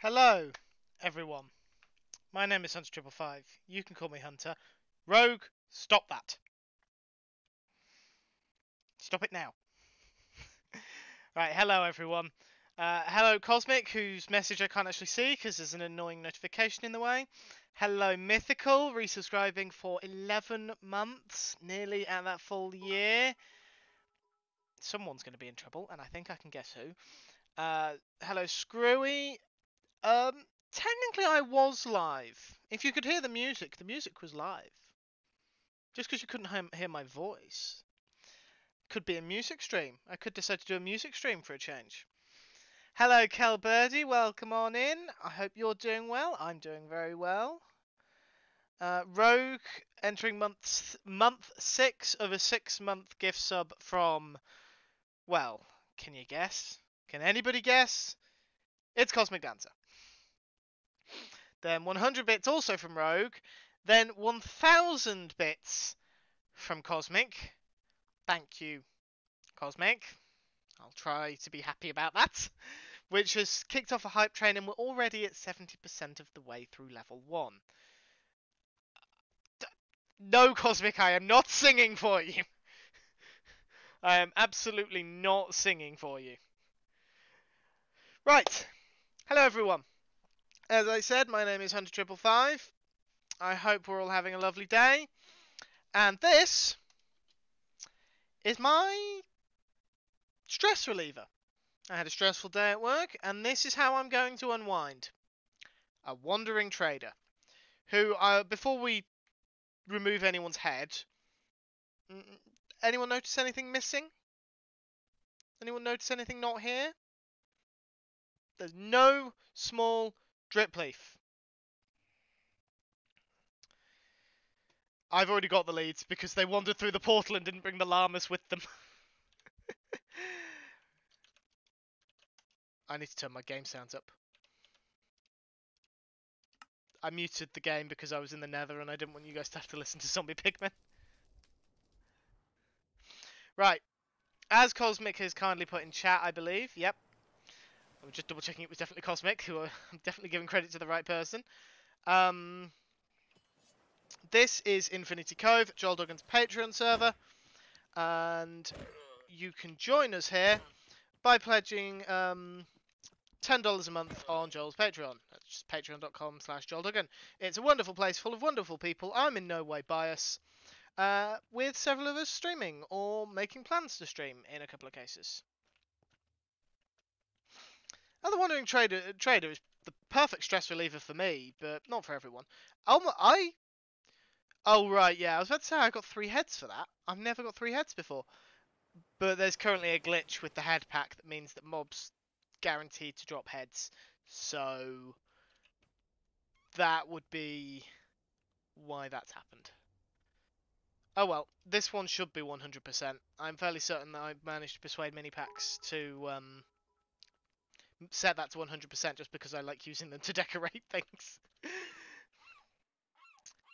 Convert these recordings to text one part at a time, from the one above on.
Hello, everyone. My name is Hunter555. You can call me Hunter. Rogue, stop that. Stop it now. Right, hello, everyone. Hello, Cosmic, whose message I can't actually see because there's an annoying notification in the way. Hello, Mythical, resubscribing for 11 months, nearly at that full year. Someone's going to be in trouble, and I think I can guess who. Hello, Screwy. Technically I was live. If you could hear the music was live. Just because you couldn't hear my voice. Could be a music stream. I could decide to do a music stream for a change. Hello, Kel Birdie. Welcome on in. I hope you're doing well. I'm doing very well. Rogue entering month 6 of a 6-month gift sub from, well, can you guess? Can anybody guess? It's Cosmic Dancer. Then 100 bits also from Rogue. Then 1000 bits from Cosmic. Thank you, Cosmic. I'll try to be happy about that. Which has kicked off a hype train, and we're already at 70% of the way through level 1. No, Cosmic, I am not singing for you. I am absolutely not singing for you. Right. Hello, everyone. As I said, my name is Hunter555. I hope we're all having a lovely day. And this is my stress reliever. I had a stressful day at work, and this is how I'm going to unwind. A wandering trader. Who, before we remove anyone's head, anyone notice anything missing? Anyone notice anything not here? There's no small drip leaf. I've already got the leads because they wandered through the portal and didn't bring the llamas with them. I need to turn my game sounds up. I muted the game because I was in the nether and I didn't want you guys to have to listen to zombie pigmen. Right. As Cosmic has kindly put in chat, I believe. Yep. I was just double checking it was definitely Cosmic, who I'm definitely giving credit to the right person. This is Infinity Cove, Joel Duggan's Patreon server. And you can join us here by pledging $10 a month on Joel's Patreon. That's just patreon.com/JoelDuggan. It's a wonderful place full of wonderful people. I'm in no way biased. With several of us streaming or making plans to stream in a couple of cases. Now, the Wandering Trader is the perfect stress reliever for me, but not for everyone. Oh, right, yeah, I was about to say I got 3 heads for that. I've never got 3 heads before. But there's currently a glitch with the head pack that means that mobs guaranteed to drop heads. So that would be why that's happened. Oh well, this one should be 100%. I'm fairly certain that I managed to persuade Minipacks to set that to 100% just because I like using them to decorate things.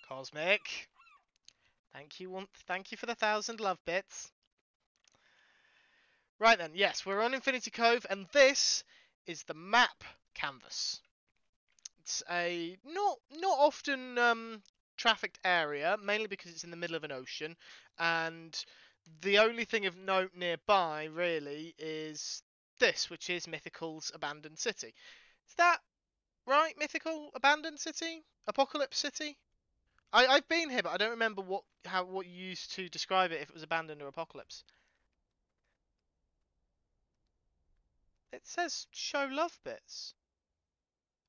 Cosmic. Thank you for the 1,000 love bits. Right then, yes, we're on Infinity Cove, and this is the map canvas. It's a not often trafficked area, mainly because it's in the middle of an ocean, and the only thing of note nearby, really, is this, which is Mythical's Abandoned City. Is that right, Mythical? Abandoned City? Apocalypse City? I've been here, but I don't remember what you used to describe it, if it was abandoned or apocalypse. It says show love bits.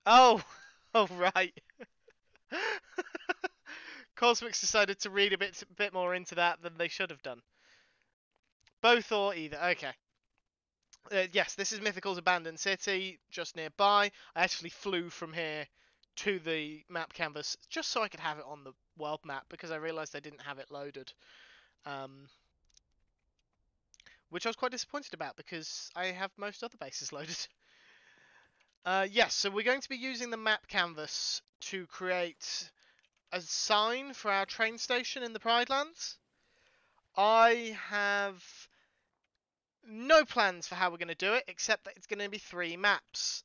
Oh, oh right. Cosmics decided to read a bit more into that than they should have done. Both or either. Okay. Yes, this is Mythical's Abandoned City, just nearby. I actually flew from here to the map canvas just so I could have it on the world map because I realised I didn't have it loaded. Which I was quite disappointed about because I have most other bases loaded. Yes, so we're going to be using the map canvas to create a sign for our train station in the Pride Lands. I have no plans for how we're going to do it, except that it's going to be 3 maps.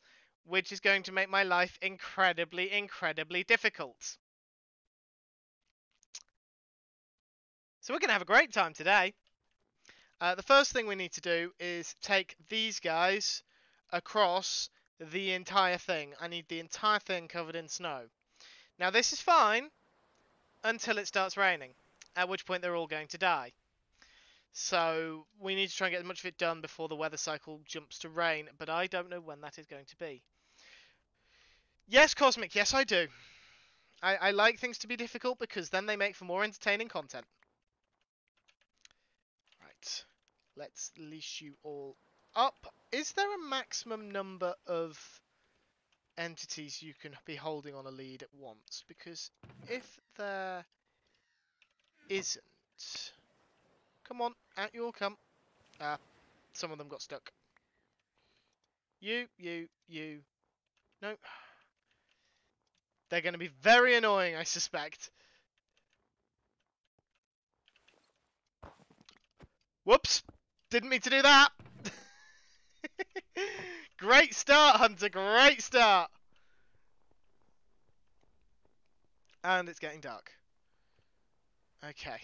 which is going to make my life incredibly, incredibly difficult. So we're going to have a great time today. The first thing we need to do is take these guys across the entire thing. I need the entire thing covered in snow. Now this is fine until it starts raining, at which point they're all going to die. So we need to try and get as much of it done before the weather cycle jumps to rain, but I don't know when that is going to be. Yes, Cosmic, yes I do. I like things to be difficult because then they make for more entertaining content. Right, let's leash you all up. Is there a maximum number of entities you can be holding on a lead at once? Because if there isn't... Come on, out you all come. Some of them got stuck. You. No. They're going to be very annoying, I suspect. Whoops! Didn't mean to do that! Great start, Hunter, great start! And it's getting dark. Okay.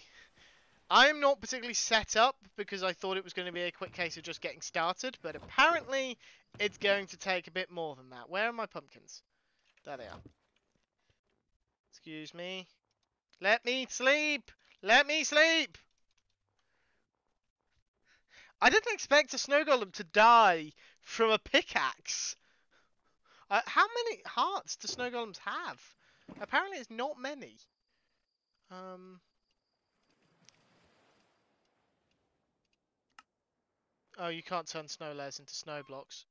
I am not particularly set up because I thought it was going to be a quick case of just getting started, but apparently it's going to take a bit more than that. Where are my pumpkins? There they are. Excuse me. Let me sleep! Let me sleep! I didn't expect a snow golem to die from a pickaxe. How many hearts do snow golems have? Apparently it's not many. Oh, you can't turn snow layers into snow blocks.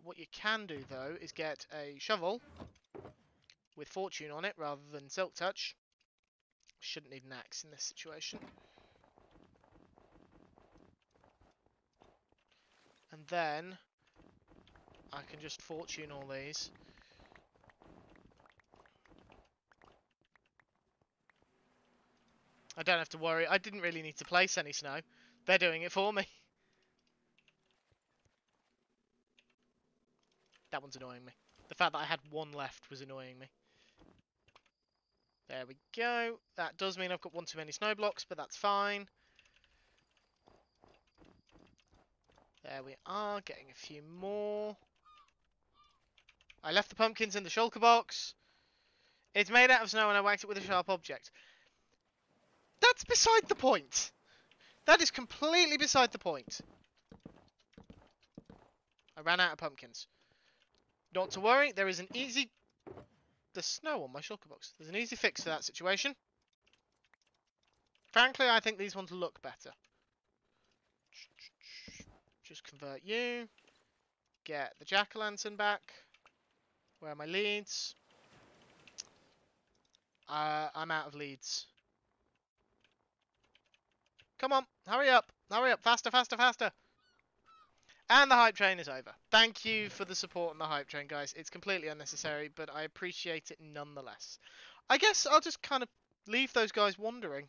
What you can do, though, is get a shovel with fortune on it rather than silk touch. Shouldn't need an axe in this situation. And then I can just fortune all these. I don't have to worry. I didn't really need to place any snow. They're doing it for me. That one's annoying me. The fact that I had one left was annoying me. There we go. That does mean I've got one too many snow blocks, but that's fine. There we are, getting a few more. I left the pumpkins in the shulker box. It's made out of snow and I whacked it with a sharp object. That's beside the point. That is completely beside the point. I ran out of pumpkins. Not to worry, there is an easy... There's snow on my shulker box. There's an easy fix for that situation. Frankly, I think these ones look better. Just convert you. Get the jack-o'-lantern back. Where are my leads? I'm out of leads. Come on, hurry up. Hurry up, faster, faster, faster. And the hype train is over. Thank you for the support on the hype train, guys. It's completely unnecessary, but I appreciate it nonetheless. I guess I'll just kind of leave those guys wandering.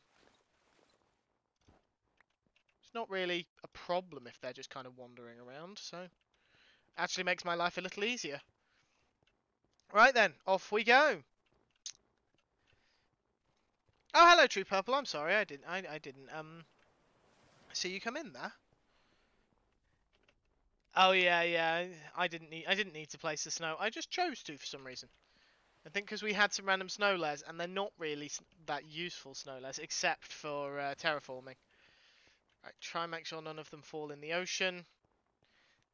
It's not really a problem if they're just kind of wandering around, so... Actually makes my life a little easier. Right then, off we go. Oh, hello, True Purple. I'm sorry, I didn't see you come in there. Oh yeah. I didn't need to place the snow. I just chose to for some reason. I think because we had some random snow layers, and they're not really that useful snow layers, except for terraforming. Right, try and make sure none of them fall in the ocean.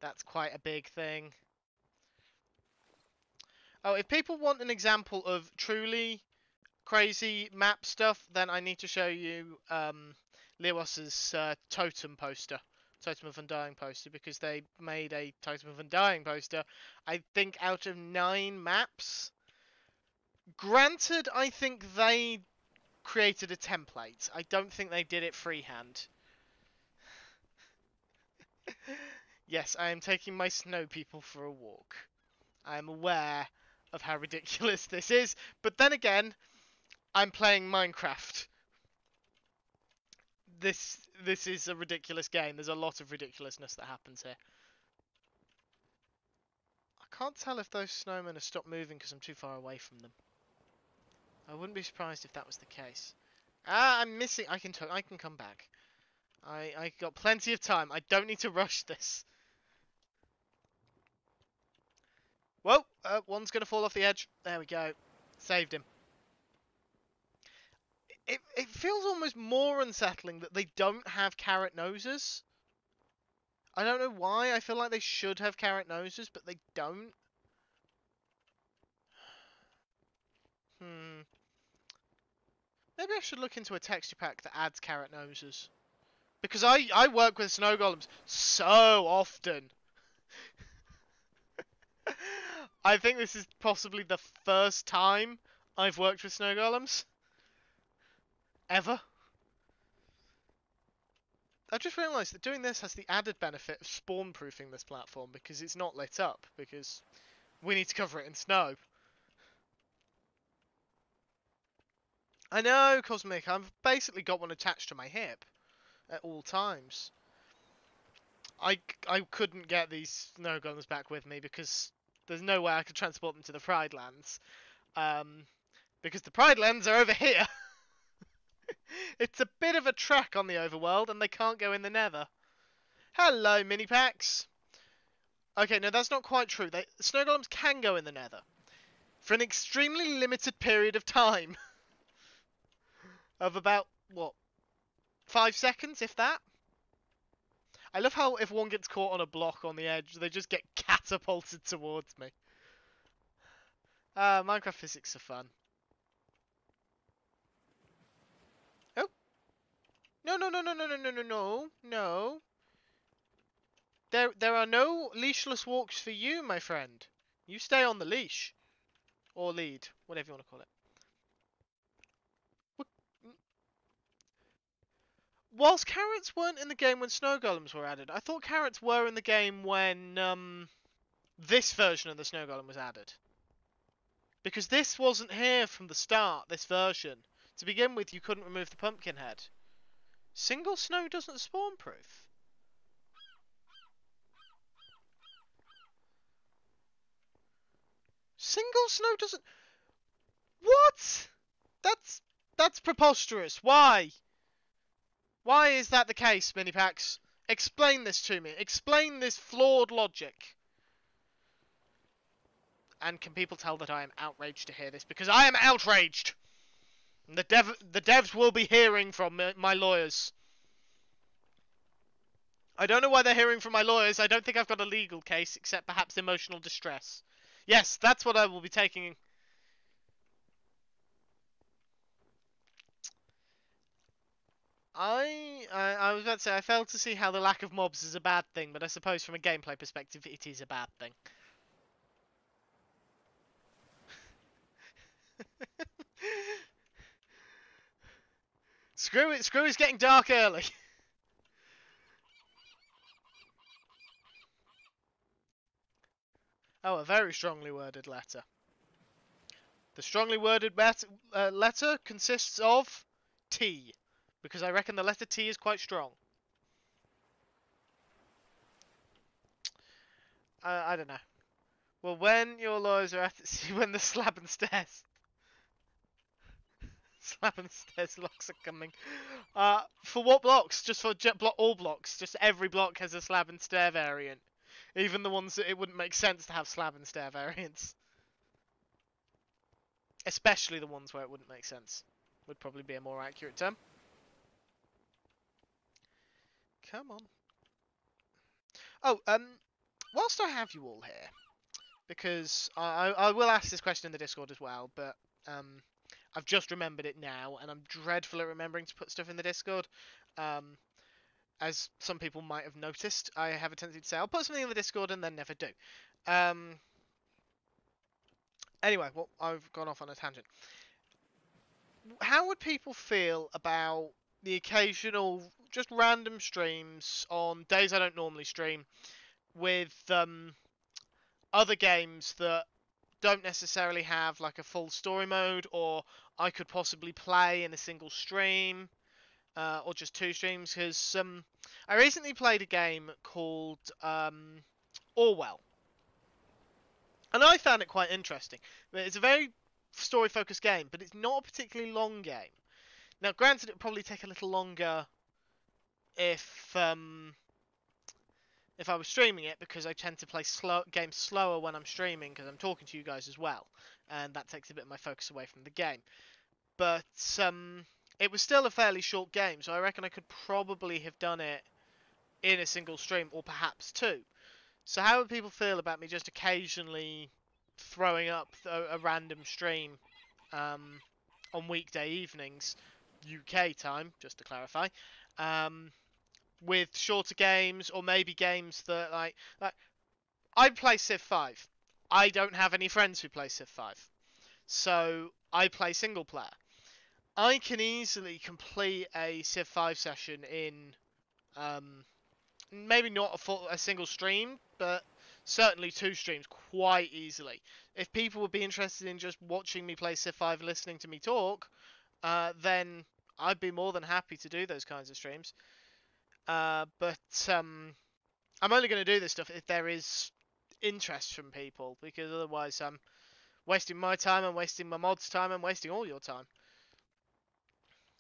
That's quite a big thing. Oh, if people want an example of truly crazy map stuff, then I need to show you Leos's totem poster. Totem of Undying poster, because they made a Totem of Undying poster, I think, out of 9 maps. Granted, I think they created a template. I don't think they did it freehand. Yes, I am taking my snow people for a walk. I am aware of how ridiculous this is, but then again, I'm playing Minecraft. This is a ridiculous game. There's a lot of ridiculousness that happens here. can't tell if those snowmen have stopped moving because I'm too far away from them. I wouldn't be surprised if that was the case. Ah, I'm missing. I can come back. I got plenty of time. I don't need to rush this. Whoa! One's gonna fall off the edge. There we go. Saved him. It feels almost more unsettling that they don't have carrot noses. I don't know why. I feel like they should have carrot noses, but they don't. Maybe I should look into a texture pack that adds carrot noses. Because I work with snow golems so often. I think this is possibly the first time I've worked with snow golems. Ever. I just realised that doing this has the added benefit of spawn-proofing this platform because it's not lit up, because we need to cover it in snow. I know, Cosmic, I've basically got one attached to my hip at all times. I couldn't get these snow golems back with me because there's no way I could transport them to the Pride Lands. Because the Pride Lands are over here. It's a bit of a trek on the overworld, and they can't go in the nether. Hello, mini packs. Okay, no, that's not quite true. Snow golems can go in the nether. For an extremely limited period of time. Of about, what, 5 seconds, if that? I love how if one gets caught on a block on the edge, they just get catapulted towards me. Minecraft physics are fun. Oh. No, no, no, no, no, no, no, no, no, no. There are no leashless walks for you, my friend. You stay on the leash. Or lead, whatever you want to call it. Whilst carrots weren't in the game when snow golems were added, I thought carrots were in the game when this version of the snow golem was added. Because this wasn't here from the start, this version. To begin with, you couldn't remove the pumpkin head. Single snow doesn't spawn proof. Single snow doesn't... What? That's preposterous. Why? Why is that the case, Minipacks? Explain this to me. Explain this flawed logic. And can people tell that I am outraged to hear this? Because I am outraged! And the devs will be hearing from my lawyers. I don't know why they're hearing from my lawyers. I don't think I've got a legal case, except perhaps emotional distress. Yes, that's what I will be taking. I was about to say, I failed to see how the lack of mobs is a bad thing, but I suppose from a gameplay perspective, it is a bad thing. Screw it, it's getting dark early. Oh, a very strongly worded letter. The strongly worded letter consists of T, because I reckon the letter T is quite strong. I don't know. Well, when your lawyers are at it, see when the slab and stairs... slab and stairs locks are coming. For what blocks? Just for all blocks. Just every block has a slab and stair variant. Even the ones that it wouldn't make sense to have slab and stair variants. Especially the ones where it wouldn't make sense. Would probably be a more accurate term. Come on. Oh, whilst I have you all here, because I will ask this question in the Discord as well, but I've just remembered it now, and I'm dreadful at remembering to put stuff in the Discord. As some people might have noticed, I have a tendency to say I'll put something in the Discord and then never do. Anyway, well, I've gone off on a tangent. How would people feel about the occasional, just random streams on days I don't normally stream with other games that don't necessarily have like a full story mode, or I could possibly play in a single stream, or just 2 streams? Because I recently played a game called Orwell. And I found it quite interesting. It's a very story-focused game, but it's not a particularly long game. Now, granted, it would probably take a little longer if I was streaming it, because I tend to play games slower when I'm streaming, because I'm talking to you guys as well, and that takes a bit of my focus away from the game. But it was still a fairly short game, so I reckon I could probably have done it in a single stream, or perhaps two. So how would people feel about me just occasionally throwing up a random stream on weekday evenings, UK time, just to clarify, with shorter games, or maybe games that like I play Civ 5. I don't have any friends who play Civ 5, so I play single player. I can easily complete a Civ 5 session in maybe not a single stream, but certainly two streams quite easily. If people would be interested in just watching me play Civ 5, listening to me talk, then I'd be more than happy to do those kinds of streams. But I'm only going to do this stuff if there is interest from people, because otherwise I'm wasting my time, I'm wasting my mods' time, I'm wasting all your time.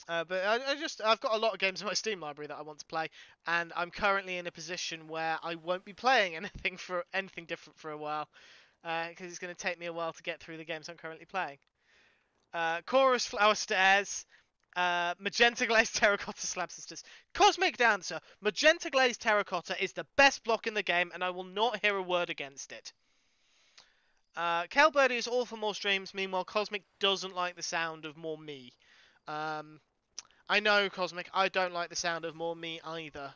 But I've got a lot of games in my Steam library that I want to play, and I'm currently in a position where I won't be playing anything different for a while, because it's going to take me a while to get through the games I'm currently playing. Chorus Flower Stairs, Magenta Glazed Terracotta Slab Sisters. Cosmic Dancer, Magenta Glazed Terracotta is the best block in the game, and I will not hear a word against it. Kelbirdie is all for more streams, meanwhile Cosmic doesn't like the sound of more me. I know, Cosmic, I don't like the sound of more me either.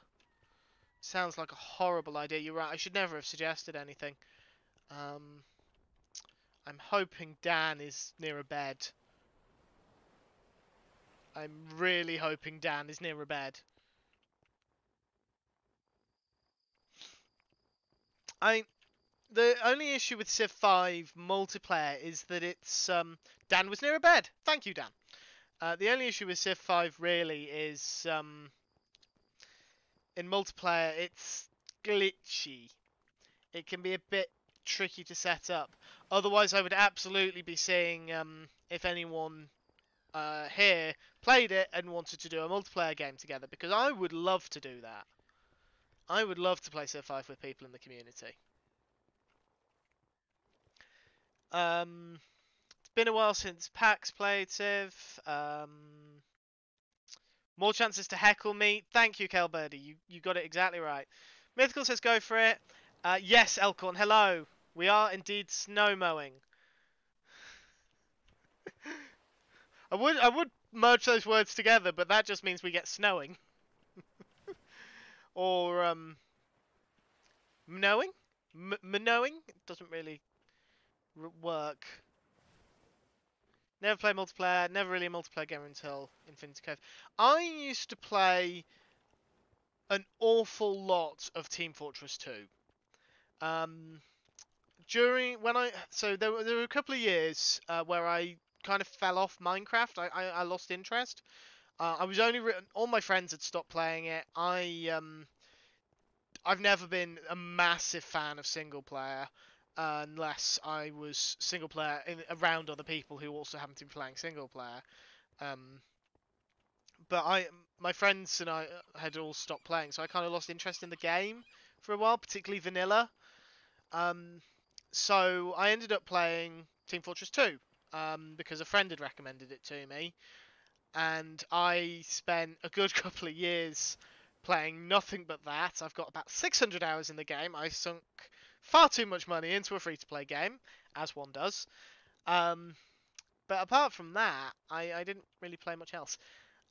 Sounds like a horrible idea. You're right, I should never have suggested anything. I'm hoping Dan is near a bed. I'm really hoping Dan is near a bed. The only issue with Civ 5 multiplayer is that it's Dan was near a bed. Thank you, Dan. The only issue with Civ 5 really is in multiplayer it's glitchy. It can be a bit tricky to set up. Otherwise, I would absolutely be seeing if anyone here played it and wanted to do a multiplayer game together, because I would love to do that. I would love to play Civ 5 with people in the community. It's been a while since Pax played Civ. More chances to heckle me. Thank you, Kelbirdie. You got it exactly right. Mythical says go for it. Yes, Elkhorn, hello. We are indeed snow mowing. I would merge those words together, but that just means we get snowing. Or knowing? Knowing? It doesn't really work. Never played multiplayer, never really a multiplayer gamer until Infinity Cove. I used to play an awful lot of Team Fortress 2. There were a couple of years where I kind of fell off Minecraft. I lost interest. I was all my friends had stopped playing it. I've never been a massive fan of single player, unless I was single player around other people who also happen to be playing single player. But my friends and I had all stopped playing, so I kind of lost interest in the game for a while, particularly vanilla. So I ended up playing Team Fortress 2 because a friend had recommended it to me, and I spent a good couple of years playing nothing but that. I've got about 600 hours in the game. I sunk far too much money into a free-to-play game, as one does. But apart from that, I didn't really play much else.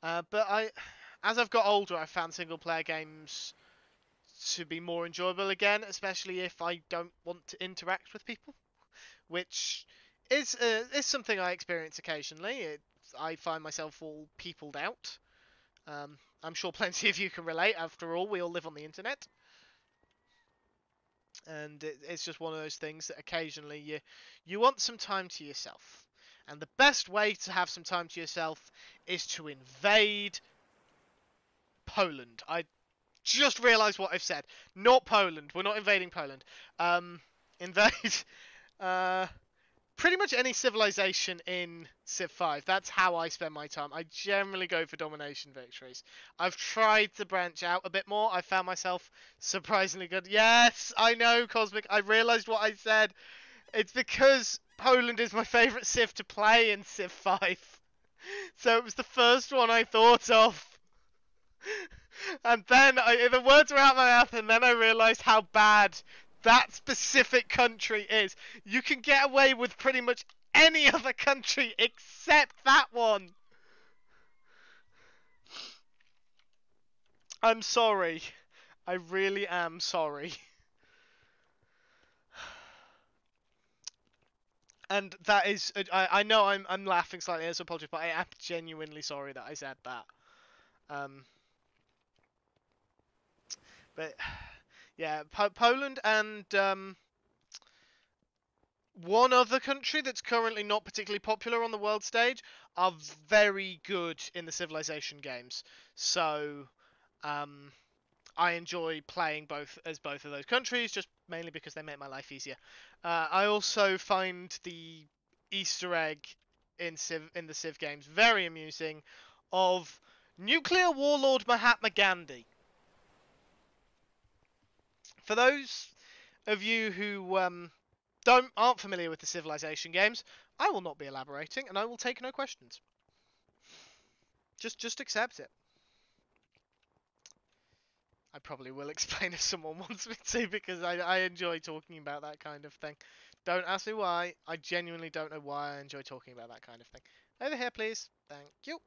As I've got older, I found single-player games to be more enjoyable again, especially if I don't want to interact with people, which is something I experience occasionally. I find myself all peopled out. I'm sure plenty of you can relate. After all, we all live on the internet. And it's just one of those things that occasionally you want some time to yourself. And the best way to have some time to yourself is to invade Poland. I just realised what I've said. Not Poland. We're not invading Poland. Invade Pretty much any civilization in Civ 5. That's how I spend my time. I generally go for domination victories. I've tried to branch out a bit more. I found myself surprisingly good. Yes, I know, Cosmic. I realised what I said. It's because Poland is my favourite Civ to play in Civ 5. So it was the first one I thought of. And then the words were out of my mouth, and then I realised how bad that specific country is. You can get away with pretty much any other country except that one. I'm sorry. I really am sorry. And that is, I know I'm laughing slightly, so apologies, but I am genuinely sorry that I said that. But yeah, Poland and one other country that's currently not particularly popular on the world stage are very good in the Civilization games. So I enjoy playing both of those countries, just mainly because they make my life easier. I also find the Easter egg in the Civ games very amusing of nuclear warlord Mahatma Gandhi. For those of you who aren't familiar with the Civilization games, I will not be elaborating, and I will take no questions. Just accept it. I probably will explain if someone wants me to, because I enjoy talking about that kind of thing. Don't ask me why. I genuinely don't know why I enjoy talking about that kind of thing. Over here, please. Thank you.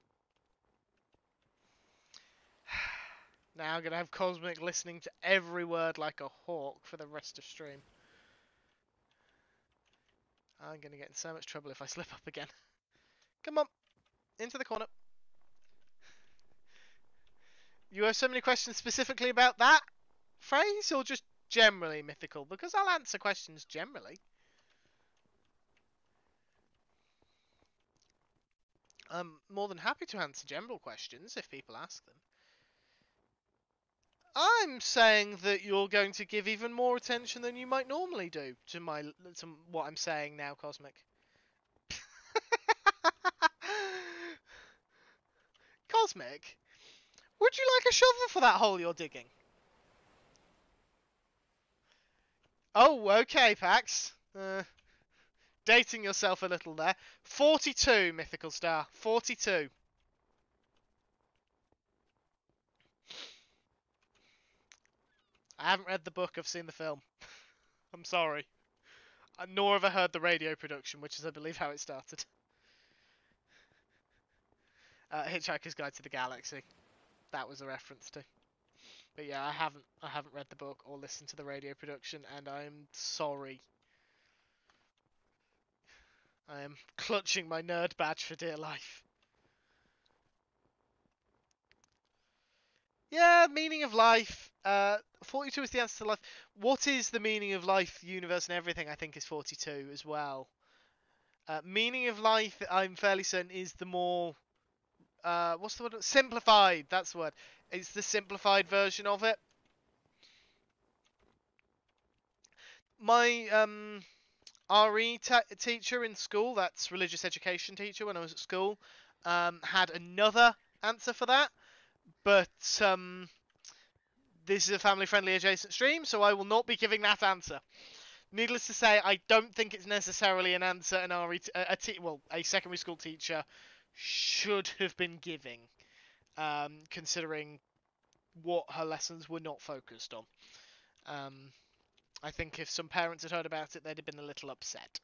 Now I'm going to have Cosmic listening to every word like a hawk for the rest of stream. I'm going to get in so much trouble if I slip up again. Come on. Into the corner. You have so many questions specifically about that phrase, or just generally mythical? Because I'll answer questions generally. I'm more than happy to answer general questions if people ask them. I'm saying that you're going to give even more attention than you might normally do to what I'm saying now, Cosmic. Cosmic, would you like a shovel for that hole you're digging? Oh, okay, Pax. Dating yourself a little there. 42, Mythical Star. 42. I haven't read the book, I've seen the film. I'm sorry. Nor have I heard the radio production, which is, I believe, how it started. Hitchhiker's Guide to the Galaxy. That was a reference to. But yeah, I haven't read the book or listened to the radio production, and I'm sorry. I am clutching my nerd badge for dear life. Yeah, meaning of life. 42 is the answer to life. What is the meaning of life, the universe, and everything? I think is 42 as well. Meaning of life, I'm fairly certain, is the more what's the word? Simplified. That's the word. It's the simplified version of it. My RE teacher in school, that's religious education teacher when I was at school, had another answer for that, but this is a family-friendly adjacent stream, so I will not be giving that answer. Needless to say, I don't think it's necessarily an answer an a secondary school teacher should have been giving, considering what her lessons were not focused on. I think if some parents had heard about it, they'd have been a little upset.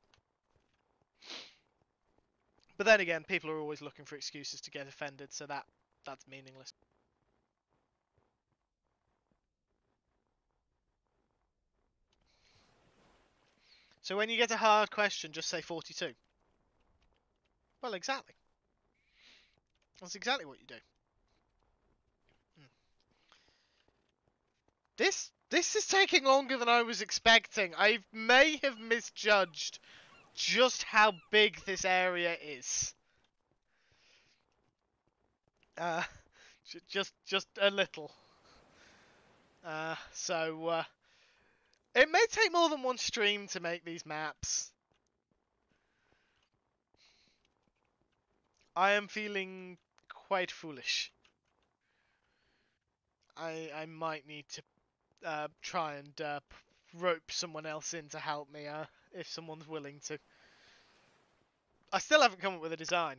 But then again, people are always looking for excuses to get offended, so that's meaningless. So when you get a hard question, just say 42. Well, exactly. That's exactly what you do. This is taking longer than I was expecting. I may have misjudged just how big this area is. Just a little. So it may take more than one stream to make these maps. I am feeling quite foolish. I might need to try and rope someone else in to help me if someone's willing to. I still haven't come up with a design.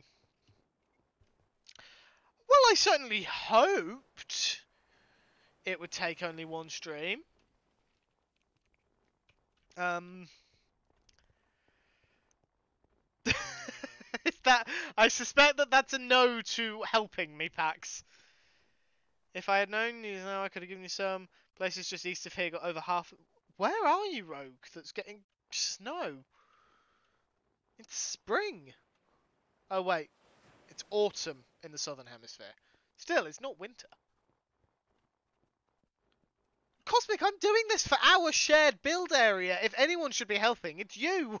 Well, I certainly hoped it would take only one stream. Is that? I suspect that that's a no to helping me, Pax. If I had known, I could have given you some places just east of here. Got over half. Where are you, Rogue? That's getting snow. It's spring. Oh wait, it's autumn in the southern hemisphere. Still, it's not winter. Cosmic, I'm doing this for our shared build area. If anyone should be helping, it's you.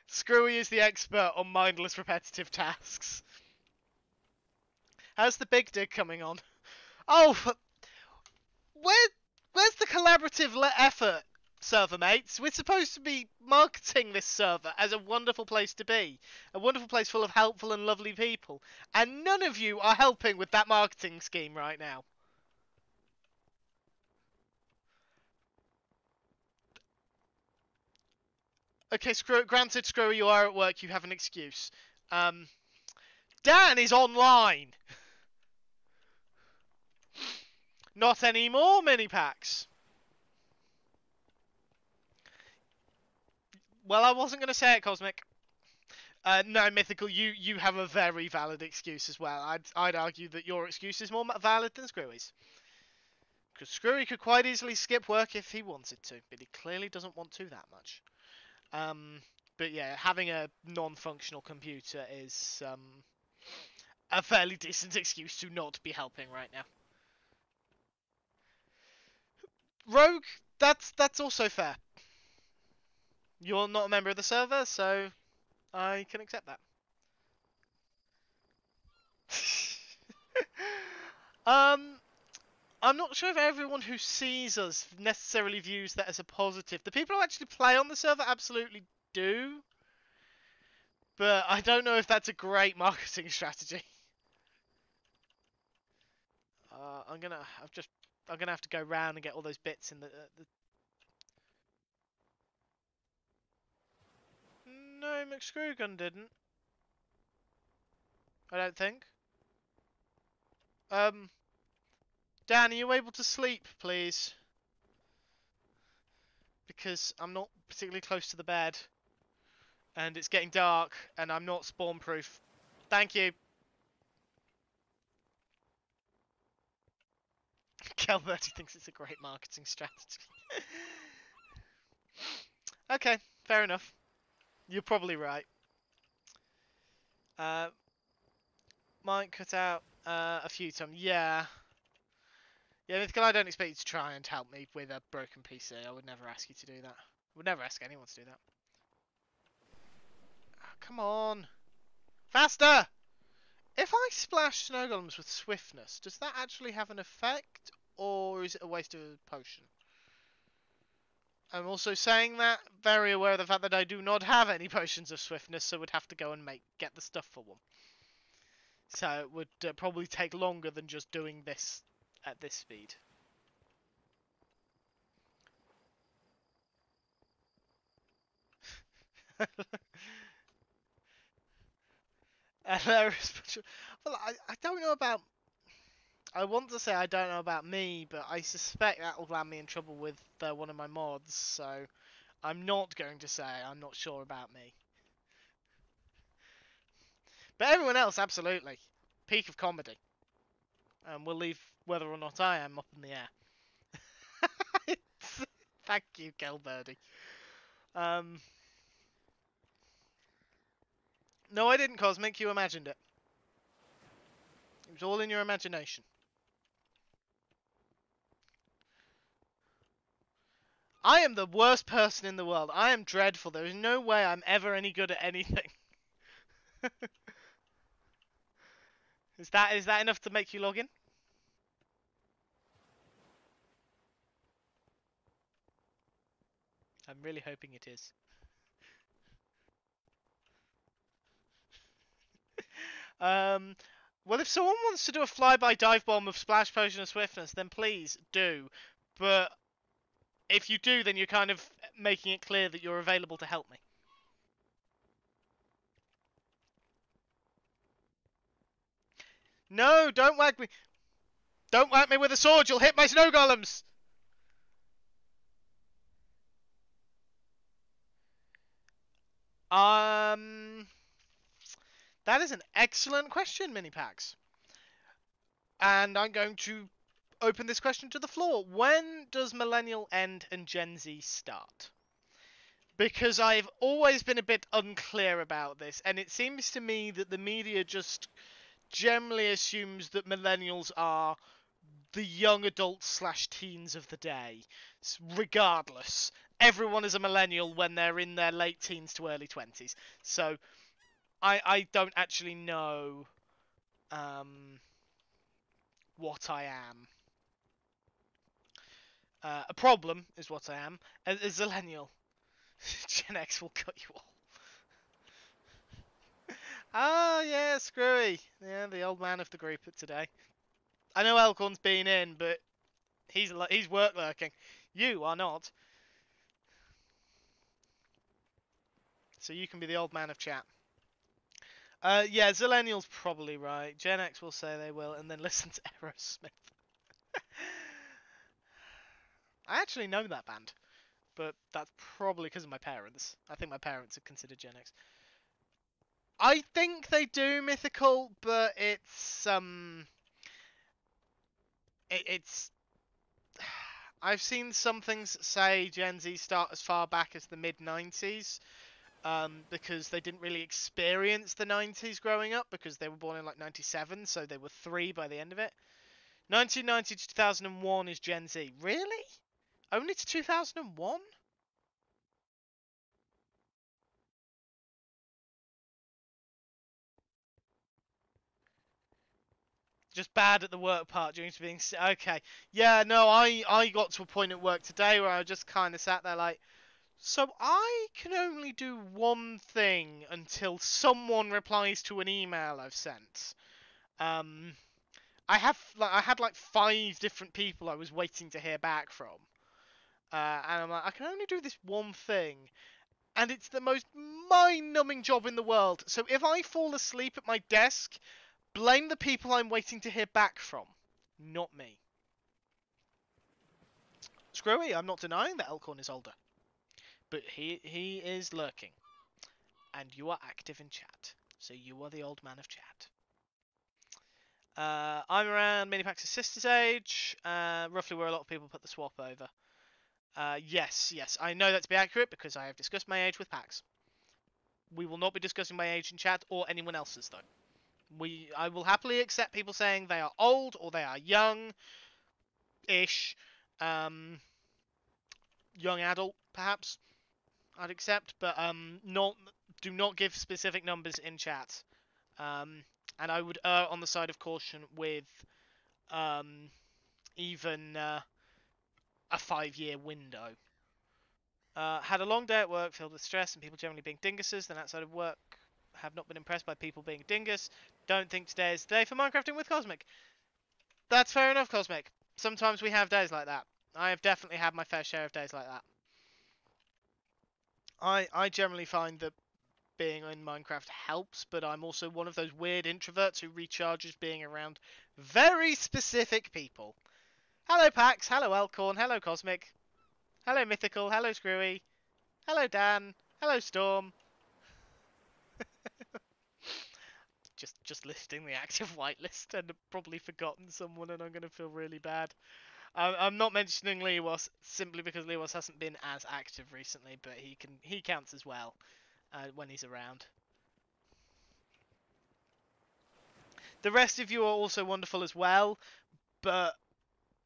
Screwy is the expert on mindless repetitive tasks. How's the big dig coming on? Oh, where's the collaborative effort, server mates? We're supposed to be marketing this server as a wonderful place to be. A wonderful place full of helpful and lovely people. And none of you are helping with that marketing scheme right now. Okay, granted, Screwy, you are at work, you have an excuse. Dan is online! Not anymore, mini packs. Well, I wasn't going to say it, Cosmic. No, Mythical, you have a very valid excuse as well. I'd argue that your excuse is more valid than Screwy's. Because Screwy could quite easily skip work if he wanted to, but he clearly doesn't want to that much. But yeah, having a non-functional computer is a fairly decent excuse to not be helping right now. Rogue, that's also fair. You're not a member of the server, so I can accept that. I'm not sure if everyone who sees us necessarily views that as a positive. The people who actually play on the server absolutely do, but I don't know if that's a great marketing strategy. I'm gonna have to go round and get all those bits in the. No, McScrewgun didn't. I don't think. Dan, are you able to sleep, please? Because I'm not particularly close to the bed. And it's getting dark, and I'm not spawn-proof. Thank you. Calberti thinks it's a great marketing strategy. Okay, fair enough. You're probably right. Might cut out a few times. Yeah. Yeah, Mythical, I don't expect you to try and help me with a broken PC. I would never ask you to do that. I would never ask anyone to do that. Oh, come on. Faster! If I splash snow golems with swiftness, does that actually have an effect? Or is it a waste of a potion? I'm also saying that, very aware of the fact that I do not have any potions of swiftness, so would have to go and get the stuff for one. So it would probably take longer than just doing this at this speed. Well, I don't know about. I want to say I don't know about me, but I suspect that will land me in trouble with one of my mods, so I'm not going to say I'm not sure about me. But everyone else, absolutely. Peak of comedy. And we'll leave whether or not I am up in the air. Thank you, Kelbirdie. No, I didn't, Cosmic. You imagined it. It was all in your imagination. I am the worst person in the world. I am dreadful. There is no way I'm ever any good at anything. Is that enough to make you log in? I'm really hoping it is. Um, well, if someone wants to do a flyby dive bomb of splash potion of swiftness, then please do. But if you do, then you're kind of making it clear that you're available to help me. No, don't whack me. Don't whack me with a sword. You'll hit my snow golems. Um, that is an excellent question, Minipax. And I'm going to open this question to the floor. When does Millennial end and Gen Z start? Because I've always been a bit unclear about this, and it seems to me that the media just generally assumes that millennials are the young adults slash teens of the day. Regardless, everyone is a millennial when they're in their late teens to early 20s. So I don't actually know what I am. A problem is what I am. A zillennial. Gen X will cut you all. Oh yeah, Screwy. Yeah, the old man of the group today. I know Elkhorn's been in, but he's work lurking. You are not. So you can be the old man of chat. Yeah, Zillennial's probably right. Gen X will say they will, and then listen to Aerosmith. I actually know that band, but that's probably because of my parents. I think my parents are considered Gen X. I think they do Mythical, but it's I've seen some things say Gen Z start as far back as the mid-90s, because they didn't really experience the 90s growing up, because they were born in like 97, so they were 3 by the end of it. 1990 to 2001 is Gen Z. Really? Only to 2001? Just bad at the work part due to being... Okay. Yeah, no, I got to a point at work today where I just kind of sat there like, so I can only do one thing until someone replies to an email I've sent. Um, I had like 5 different people I was waiting to hear back from, and I'm like, I can only do this one thing, and it's the most mind-numbing job in the world. So if I fall asleep at my desk, blame the people I'm waiting to hear back from, not me. Screwy, I'm not denying that Elkhorn is older, but he is lurking, and you are active in chat, so you are the old man of chat. I'm around Minipax's sister's age, roughly where a lot of people put the swap over. Yes, I know that to be accurate because I have discussed my age with Pax. We will not be discussing my age in chat or anyone else's though. I will happily accept people saying they are old or they are young-ish, young adult perhaps. I'd accept, but do not give specific numbers in chat. And I would err on the side of caution with even a 5-year window. Had a long day at work filled with stress and people generally being dinguses. Then outside of work, have not been impressed by people being dingus. Don't think today is the day for Minecrafting with Cosmic. That's fair enough, Cosmic. Sometimes we have days like that. I have definitely had my fair share of days like that. I generally find that being in Minecraft helps, but I'm also one of those weird introverts who recharges being around very specific people. Hello Pax, hello Elkhorn, hello Cosmic, hello Mythical, hello Screwy, hello Dan, hello Storm. Just listing the active whitelist and I've probably forgotten someone and I'm going to feel really bad. I'm not mentioning Lewas simply because Lewas hasn't been as active recently, but he counts as well when he's around. The rest of you are also wonderful as well, but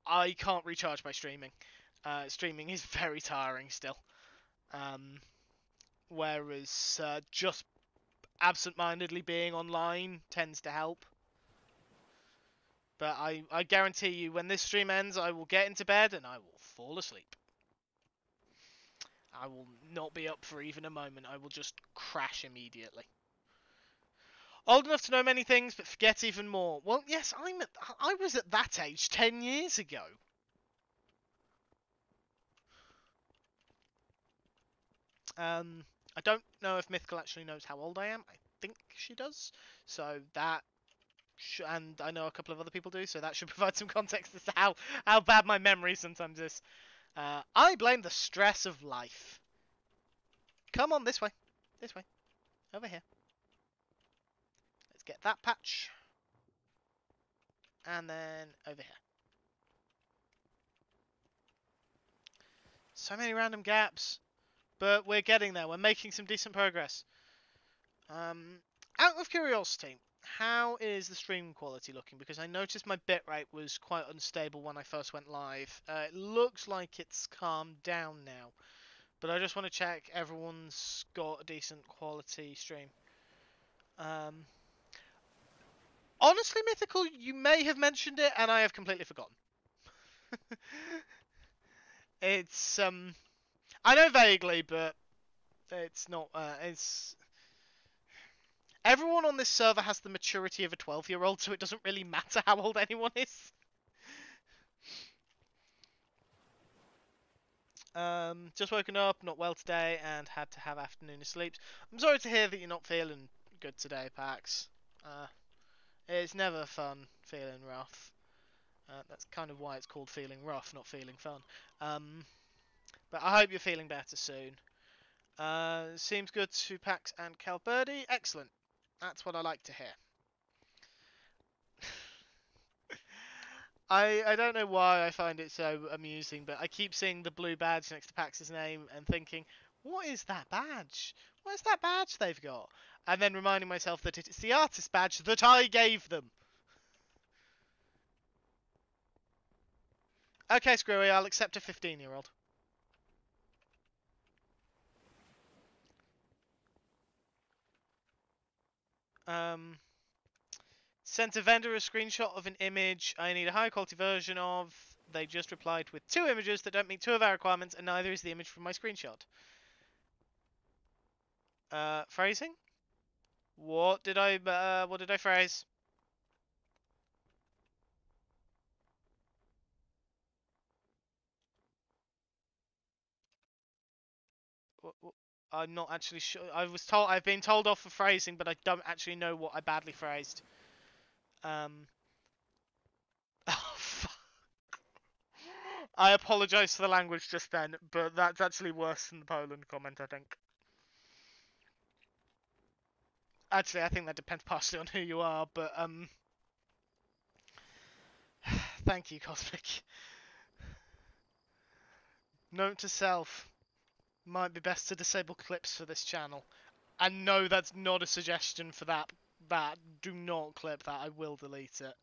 I can't recharge by streaming. Streaming is very tiring still. Whereas just absent-mindedly being online tends to help. But I guarantee you, when this stream ends, I will get into bed and I will fall asleep. I will not be up for even a moment. I will just crash immediately. Old enough to know many things, but forget even more. Well, yes, I was at that age 10 years ago. I don't know if Mythical actually knows how old I am. I think she does. So that, and I know a couple of other people do, so that should provide some context as to how bad my memory sometimes is. I blame the stress of life. Come on, this way. This way. Over here. Let's get that patch. And then over here. So many random gaps. But we're getting there. We're making some decent progress. Out of curiosity, how is the stream quality looking? Because I noticed my bitrate was quite unstable when I first went live. It looks like it's calmed down now. But I just want to check everyone's got a decent quality stream. Honestly, Mythical, you may have mentioned it, and I have completely forgotten. It's, I know vaguely, but it's not, it's... Everyone on this server has the maturity of a 12-year-old, so it doesn't really matter how old anyone is. Just woken up, not well today, and had to have afternoon sleeps. I'm sorry to hear that you're not feeling good today, Pax. It's never fun feeling rough. That's kind of why it's called feeling rough, not feeling fun. But I hope you're feeling better soon. Seems good to Pax and Calbirdie. Excellent. That's what I like to hear. I don't know why I find it so amusing, but I keep seeing the blue badge next to Pax's name and thinking, what is that badge? What is that badge they've got? And then reminding myself that it's the artist badge that I gave them. Okay, Screwy, I'll accept a 15-year-old. Sent a vendor a screenshot of an image I need a high quality version of. They just replied with 2 images that don't meet 2 of our requirements, and neither is the image from my screenshot. Phrasing? What did I phrase? I'm not actually sure. I've been told off for phrasing, but I don't actually know what I badly phrased. Oh, fuck. I apologise for the language just then, but that's actually worse than the Poland comment, I think. Actually, I think that depends partially on who you are, but, thank you, Cosmic. Note to self. Might be best to disable clips for this channel. And no, that's not a suggestion for that. Do not clip that. I will delete it.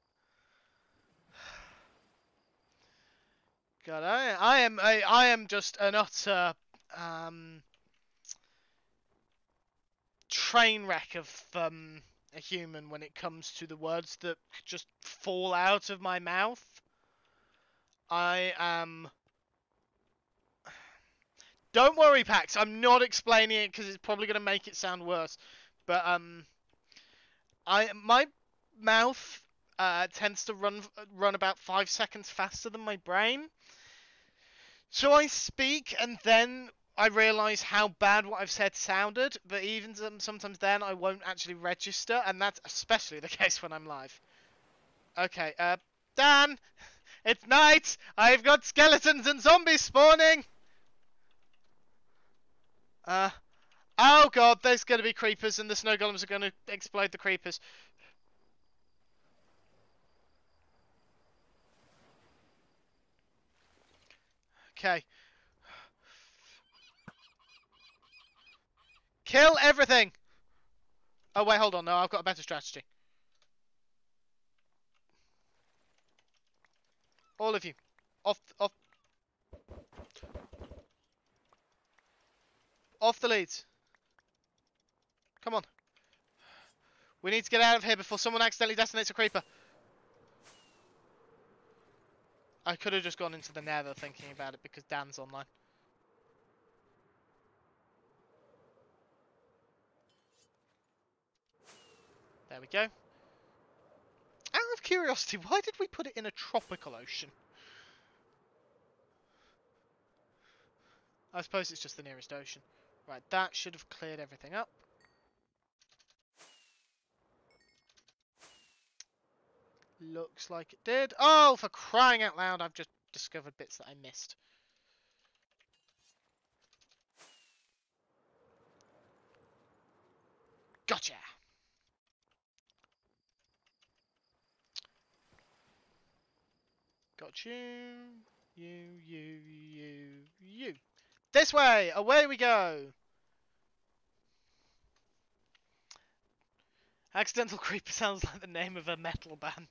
God, I am just an utter train wreck of a human when it comes to the words that just fall out of my mouth. I am. Don't worry, Pax. I'm not explaining it because it's probably going to make it sound worse. But my mouth tends to run about 5 seconds faster than my brain. So I speak and then I realise how bad what I've said sounded, but even sometimes then I won't actually register, and that's especially the case when I'm live. Okay, Dan, it's night. I've got skeletons and zombies spawning. Oh god, there's going to be creepers, and the snow golems are going to explode the creepers. Okay. Kill everything! Oh wait, hold on, no, I've got a better strategy. All of you. Off the leads. Come on. We need to get out of here before someone accidentally detonates a creeper. I could have just gone into the nether thinking about it because Dan's online. There There we go. Out of curiosity, why did we put it in a tropical ocean? I suppose it's just the nearest ocean. Right, that should have cleared everything up. Looks like it did. Oh, for crying out loud, I've just discovered bits that I missed. Gotcha! Got you. You. This way! Away we go! Accidental Creeper sounds like the name of a metal band.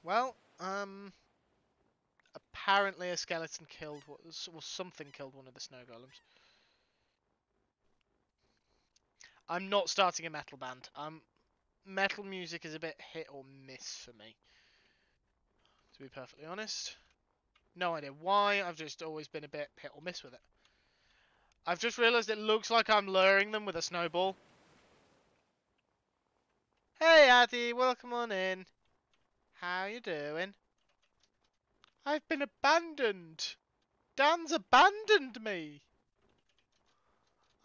Well, apparently a skeleton killed, or something killed one of the snow golems. I'm not starting a metal band. Metal music is a bit hit or miss for me, to be perfectly honest. No idea why, I've just always been a bit hit or miss with it. I've just realised it looks like I'm luring them with a snowball. Hey Addy, welcome on in. How you doing? I've been abandoned. Dan's abandoned me.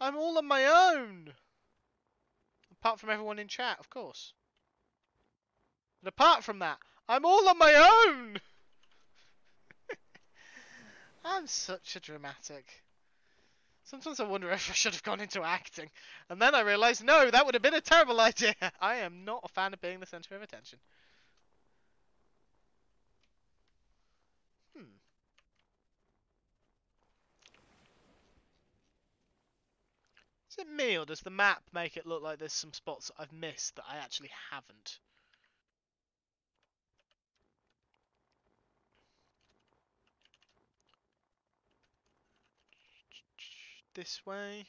I'm all on my own. Apart from everyone in chat, of course. But apart from that, I'm all on my own. I'm such a dramatic. Sometimes I wonder if I should have gone into acting. And then I realised, no, that would have been a terrible idea. I am not a fan of being the centre of attention. Is it me, or does the map make it look like there's some spots I've missed that I actually haven't? This way.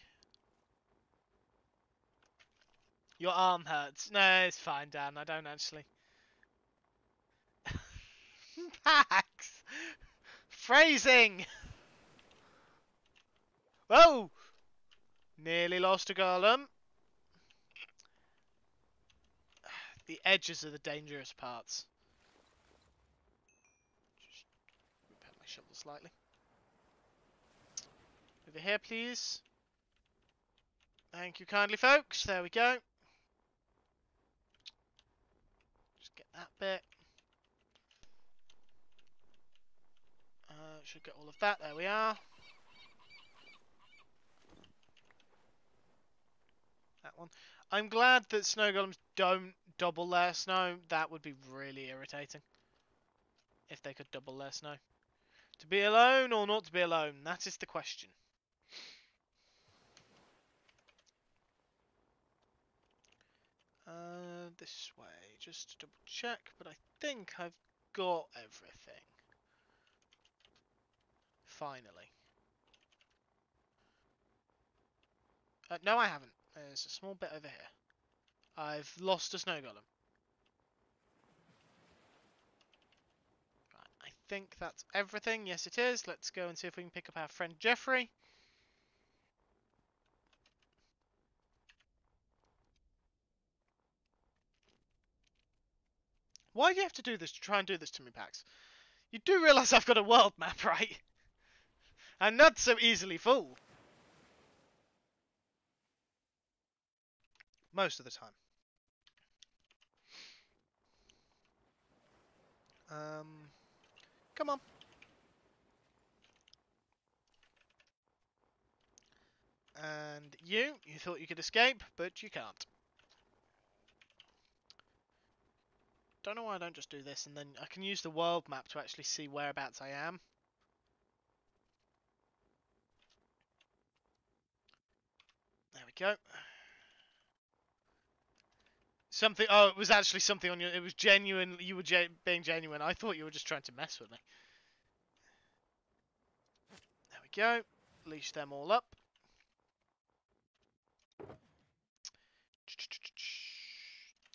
Your arm hurts. No, it's fine, Dan. I don't actually. Max! Phrasing! Whoa! Nearly lost a golem. The edges are the dangerous parts. Just repair my shovel slightly. Over here, please. Thank you kindly, folks. There we go. Just get that bit. Should get all of that. There we are. That one. I'm glad that snow golems don't double their snow. That would be really irritating. If they could double their snow. To be alone or not to be alone? That is the question. This way. Just to double check. But I think I've got everything. Finally. No, I haven't. There's a small bit over here. I've lost a snow golem. Right, I think that's everything. Yes, it is. Let's go and see if we can pick up our friend Jeffrey. Why do you have to do this to try and do this to me, Pax? You do realise I've got a world map, right? I'm not so easily fooled. Most of the time. Come on. And you thought you could escape, but you can't. Don't know why I don't just do this, and then I can use the world map to actually see whereabouts I am. There we go. Something. Oh, it was actually something on your. It was genuine. You were being genuine. I thought you were just trying to mess with me. There we go. Leash them all up.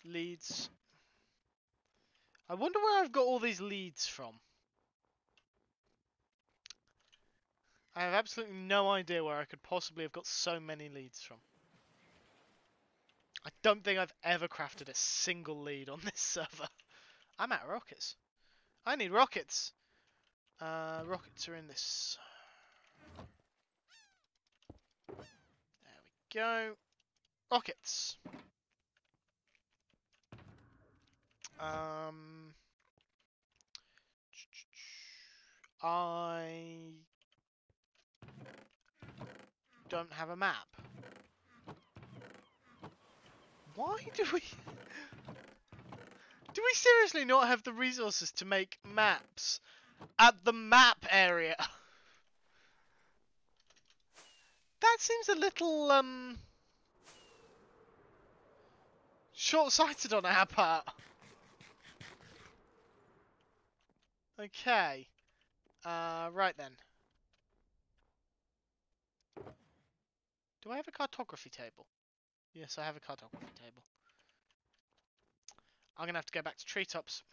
Leads. I wonder where I've got all these leads from. I have absolutely no idea where I could possibly have got so many leads from. I don't think I've ever crafted a single lead on this server. I'm out of rockets. I need rockets. Rockets are in this. There we go. Rockets. I don't have a map. Why do we... Do we seriously not have the resources to make maps at the map area? That seems a little, short-sighted on our part. Okay. Right then. Do I have a cartography table? Yes, I have a cartography table. I'm gonna have to go back to treetops.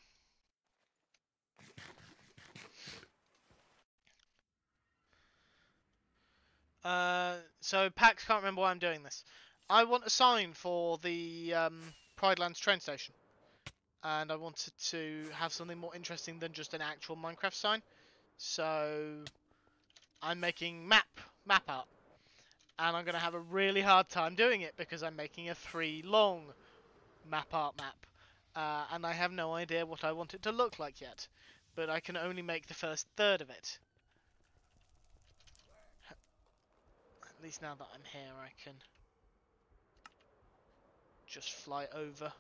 So Pax can't remember why I'm doing this. I want a sign for the Pridelands train station. And I wanted to have something more interesting than just an actual Minecraft sign. So I'm making map art. And I'm going to have a really hard time doing it because I'm making a 3 long map art map. And I have no idea what I want it to look like yet. But I can only make the first third of it. At least now that I'm here, I can just fly over.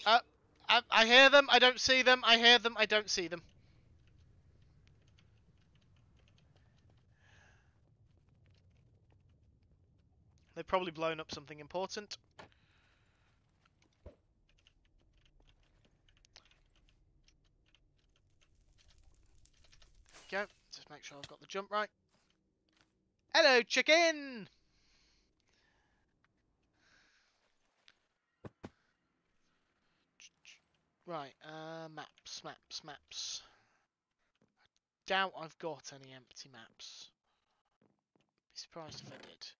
I hear them, I don't see them, I hear them, I don't see them. They've probably blown up something important. Go. Just make sure I've got the jump right. Hello, chicken! Right, maps. Doubt I've got any empty maps. Be surprised if I did.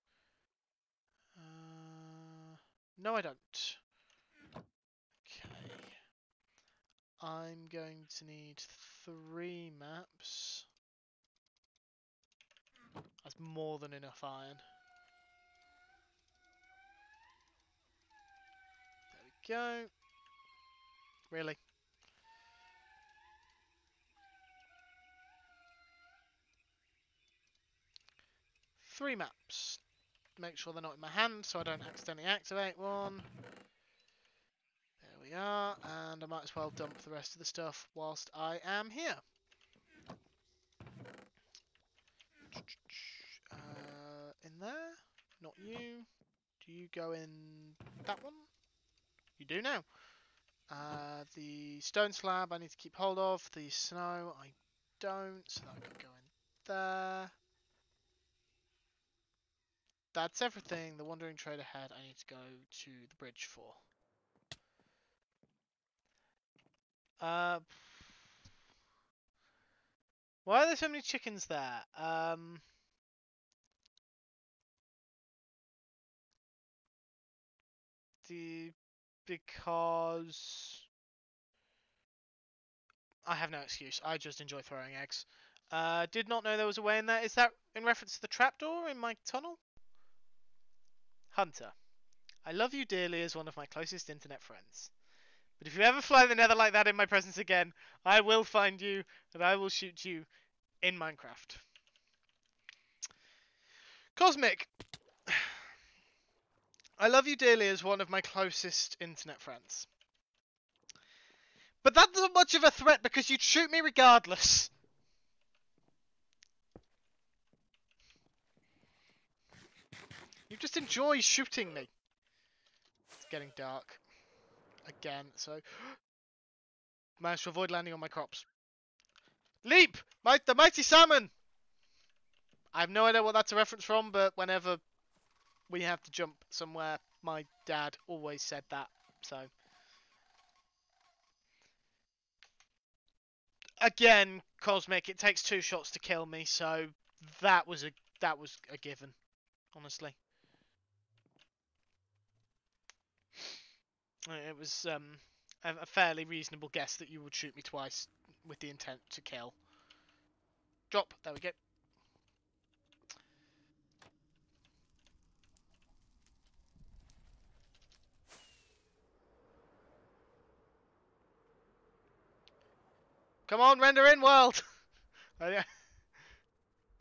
No, I don't. Okay. I'm going to need 3 maps. That's more than enough iron. There we go. Really? Three maps. Make sure they're not in my hand so I don't accidentally activate one. There we are, and I might as well dump the rest of the stuff whilst I am here. In there? Not you. Do you go in that one? You do now. The stone slab I need to keep hold of. The snow I don't, so that can go in there. That's everything. The wandering trade ahead I need to go to the bridge for. Why are there so many chickens there? Because I have no excuse. I just enjoy throwing eggs. Did not know there was a way in there. Is that in reference to the trapdoor in my tunnel? Hunter, I love you dearly as one of my closest internet friends. But if you ever fly the nether like that in my presence again, I will find you and I will shoot you in Minecraft. Cosmic, I love you dearly as one of my closest internet friends. But that's not much of a threat because you'd shoot me regardless. You just enjoy shooting me. It's getting dark. Again, so... Managed to avoid landing on my crops. Leap! The mighty salmon! I have no idea what that's a reference from, but whenever we have to jump somewhere, my dad always said that, so... Again, Cosmic, it takes 2 shots to kill me, so That was a given, honestly. It was a fairly reasonable guess that you would shoot me twice with the intent to kill. Drop. There we go. Come on, render in world. Oh, yeah.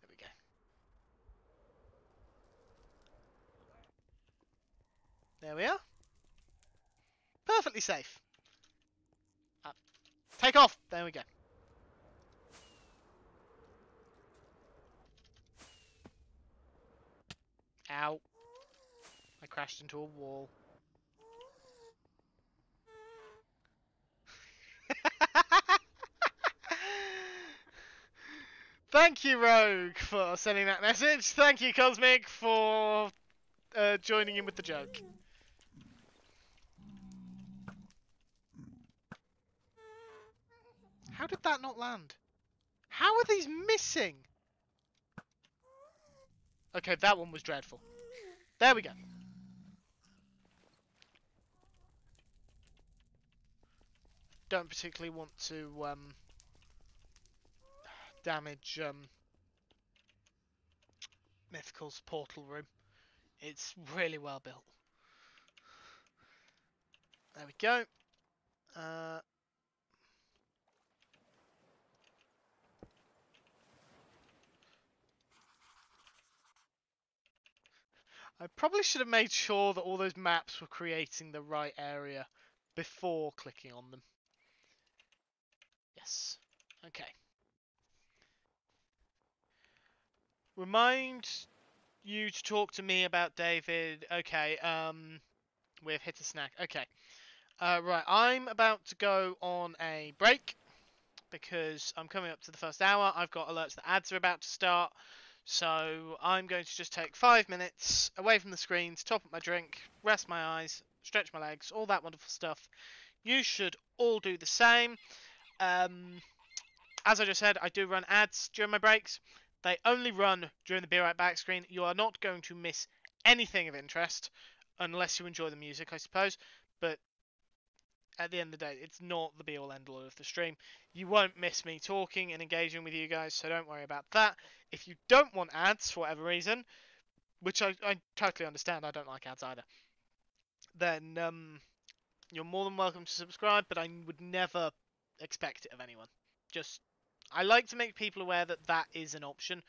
There we go. There we are. Perfectly safe. Take off. There we go. Ow. I crashed into a wall. Thank you, Rogue, for sending that message. Thank you, Cosmic, for joining in with the joke. How did that not land? How are these missing? Okay, that one was dreadful. There we go. Don't particularly want to damage Mythical's portal room. It's really well built. There we go. I probably should have made sure that all those maps were creating the right area before clicking on them. Yes. Okay. Remind you to talk to me about David. Okay. We've hit a snack. Okay. Right. I'm about to go on a break because I'm coming up to the first hour. I've got alerts that ads are about to start. So I'm going to just take 5 minutes away from the screen to top up my drink, rest my eyes, stretch my legs, all that wonderful stuff. You should all do the same. As I just said, I do run ads during my breaks. They only run during the Be Right Back screen. You are not going to miss anything of interest unless you enjoy the music, I suppose. But at the end of the day, it's not the be-all end-all of the stream. You won't miss me talking and engaging with you guys, so don't worry about that. If you don't want ads for whatever reason, which I totally understand, I don't like ads either, then you're more than welcome to subscribe, but I would never expect it of anyone. Just, I like to make people aware that that is an option.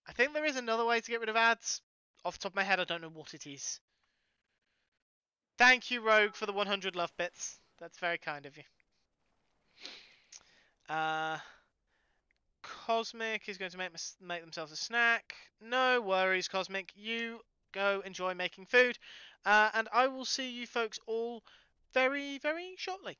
I think there is another way to get rid of ads. Off the top of my head, I don't know what it is. Thank you, Rogue, for the 100 love bits. That's very kind of you. Cosmic is going to make themselves a snack. No worries, Cosmic. You go enjoy making food. And I will see you folks all very, very shortly.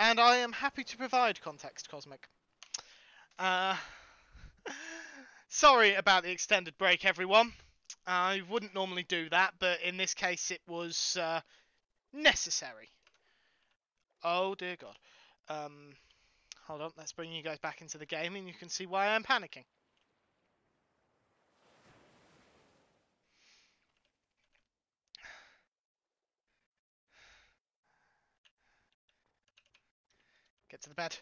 And I am happy to provide context, Cosmic. Sorry about the extended break, everyone. I wouldn't normally do that, but in this case it was necessary. Oh dear God. Hold on, let's bring you guys back into the game and you can see why I'm panicking. Get to the bed.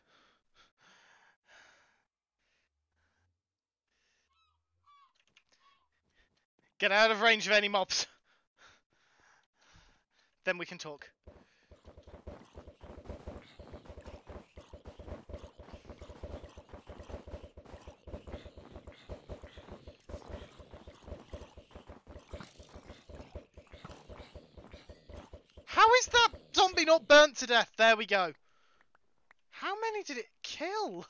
Get out of range of any mobs. Then we can talk. How is that zombie not burnt to death? There we go. How many did it kill?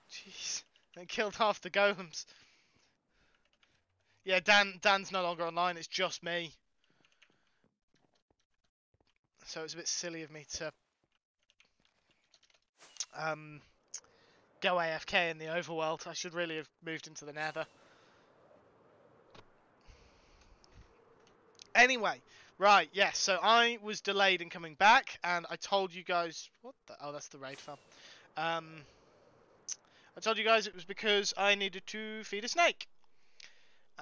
Jeez. It killed half the golems. Yeah, Dan's no longer online, it's just me. So it's a bit silly of me to go AFK in the overworld. I should really have moved into the nether. Anyway, right, yes, so I was delayed in coming back, and I told you guys... What the... Oh, that's the raid farm. I told you guys it was because I needed to feed a snake.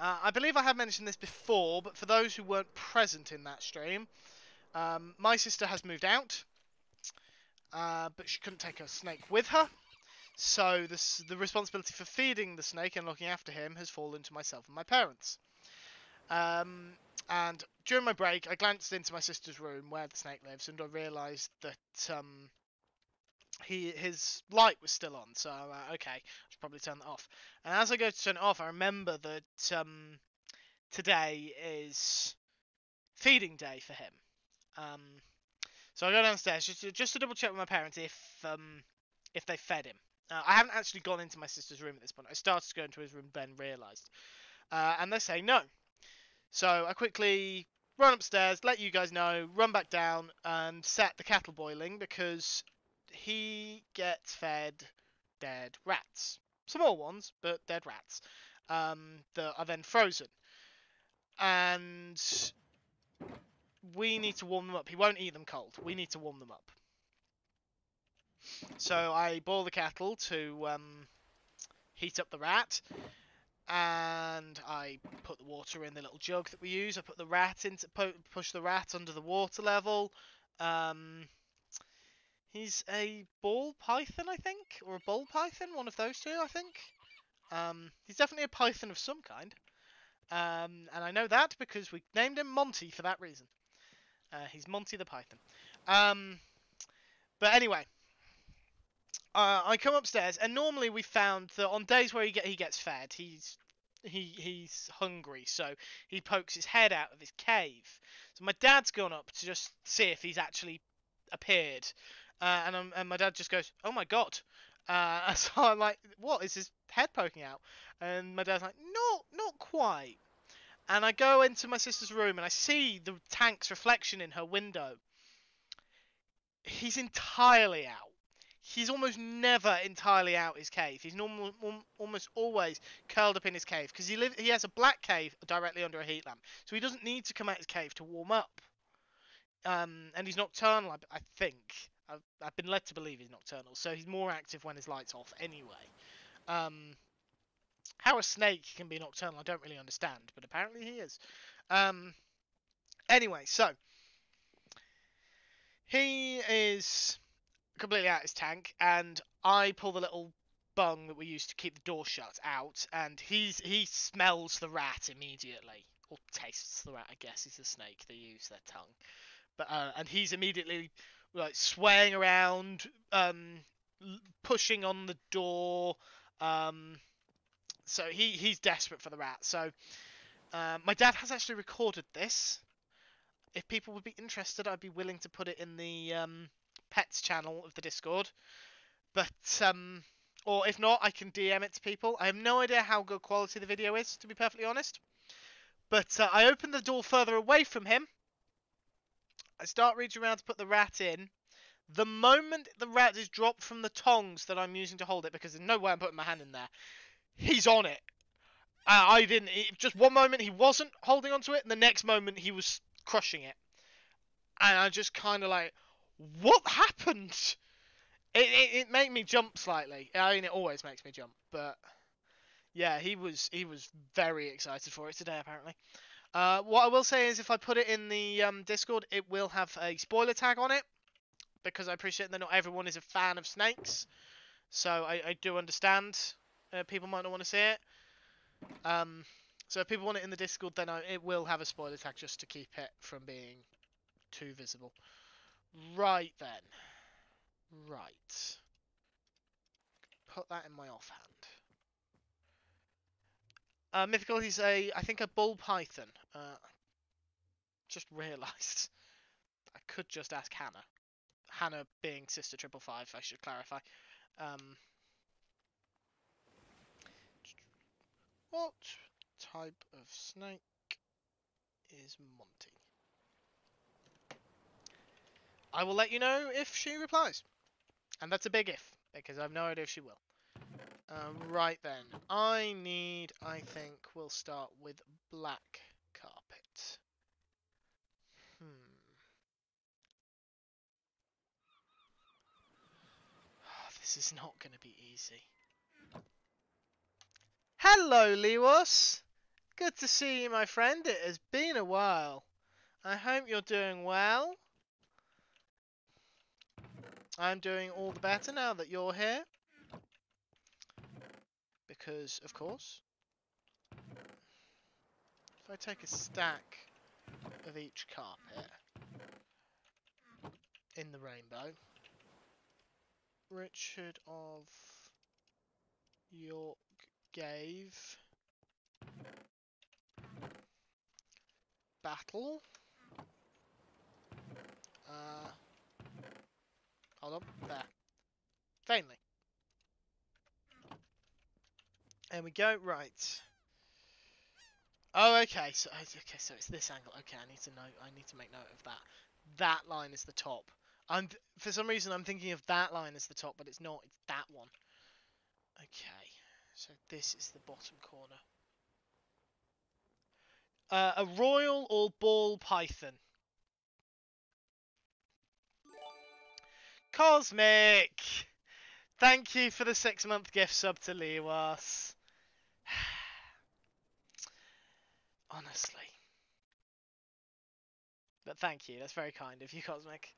I believe I have mentioned this before, but for those who weren't present in that stream, my sister has moved out, but she couldn't take her snake with her. So the responsibility for feeding the snake and looking after him has fallen to myself and my parents. And during my break, I glanced into my sister's room where the snake lives, and I realised that his light was still on. So okay, I should probably turn that off. And as I go to turn it off, I remember that today is feeding day for him. So I go downstairs just to double check with my parents if they fed him. I haven't actually gone into my sister's room at this point. I started to go into his room, then realised. And they say no. So I quickly run upstairs, let you guys know, run back down, and set the kettle boiling because he gets fed dead rats. Small ones, but dead rats. That are then frozen. And we need to warm them up. He won't eat them cold. We need to warm them up. So I boil the kettle to heat up the rat, and I put the water in the little jug that we use. I put the rat in to push the rat under the water level. He's a ball python, I think, or a bull python, one of those two, I think. He's definitely a python of some kind. And I know that because we named him Monty for that reason. He's Monty the Python. But anyway, I come upstairs, and normally we found that on days where he gets fed, he's hungry, so he pokes his head out of his cave. So my dad's gone up to just see if he's actually appeared, and my dad just goes, "Oh my God!" So I'm like, "What is his head poking out?" And my dad's like, "No, not quite." And I go into my sister's room and I see the tank's reflection in her window. He's entirely out. He's almost never entirely out his cave. He's almost always curled up in his cave because he has a black cave directly under a heat lamp, so he doesn't need to come out his cave to warm up. And he's nocturnal, I think. I've been led to believe he's nocturnal, so he's more active when his light's off anyway. How a snake can be nocturnal, I don't really understand, but apparently he is. Anyway, so he is completely out his tank, and I pull the little bung that we use to keep the door shut out, and he smells the rat immediately, or tastes the rat. I guess he's a snake; they use their tongue. But and he's immediately like swaying around, pushing on the door. So he's desperate for the rat. So my dad has actually recorded this. If people would be interested, I'd be willing to put it in the pets channel of the Discord. But or if not, I can DM it to people. I have no idea how good quality the video is, to be perfectly honest. But I open the door further away from him. I start reaching around to put the rat in. The moment the rat is dropped from the tongs that I'm using to hold it, because there's no way I'm putting my hand in there, he's on it. I didn't. Just one moment he wasn't holding onto it, and the next moment he was crushing it. And I just kind of like, what happened? It made me jump slightly. I mean, it always makes me jump, but yeah, he was very excited for it today apparently. What I will say is, if I put it in the Discord, it will have a spoiler tag on it, because I appreciate that not everyone is a fan of snakes. So I do understand people might not want to see it. So if people want it in the Discord, then it will have a spoiler tag just to keep it from being too visible. Right then. Right. Put that in my offhand. Mythical, he's I think a bull python. Just realised. I could just ask Hannah. Hannah being Sister 555, I should clarify. What type of snake is Monty? I will let you know if she replies. And that's a big if, because I have no idea if she will. Right then. I think we'll start with black carpet. This is not going to be easy. Hello, Lewis. Good to see you, my friend. It has been a while. I hope you're doing well. I'm doing all the better now that you're here. Because, of course, if I take a stack of each carpet in the rainbow, Richard of York gave battle. Hold on, there. Vainly. There we go. Right. Oh, okay. So it's this angle. Okay, I need to know. I need to make note of that. That line is the top. For some reason I'm thinking of that line as the top, but it's not. It's that one. Okay. So this is the bottom corner. A royal or ball python. Cosmic. Thank you for the 6-month gift sub to Lewas. Honestly. But thank you. That's very kind of you, Cosmic.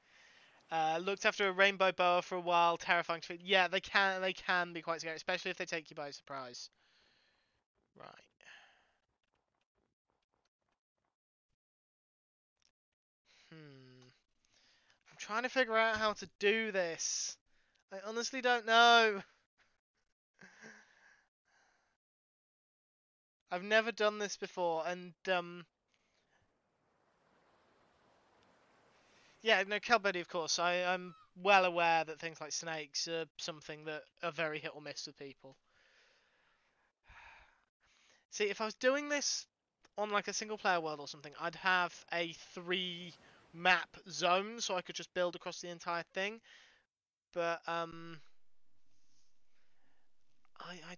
Looked after a rainbow boa for a while. Terrifying to feed. Yeah, they can be quite scary, especially if they take you by surprise. Right. I'm trying to figure out how to do this. I honestly don't know. I've never done this before, and yeah, no, Kelbuddy, of course. I'm well aware that things like snakes are something that are very hit or miss with people. See, if I was doing this on like a single player world or something, I'd have a 3 map zone, so I could just build across the entire thing. But I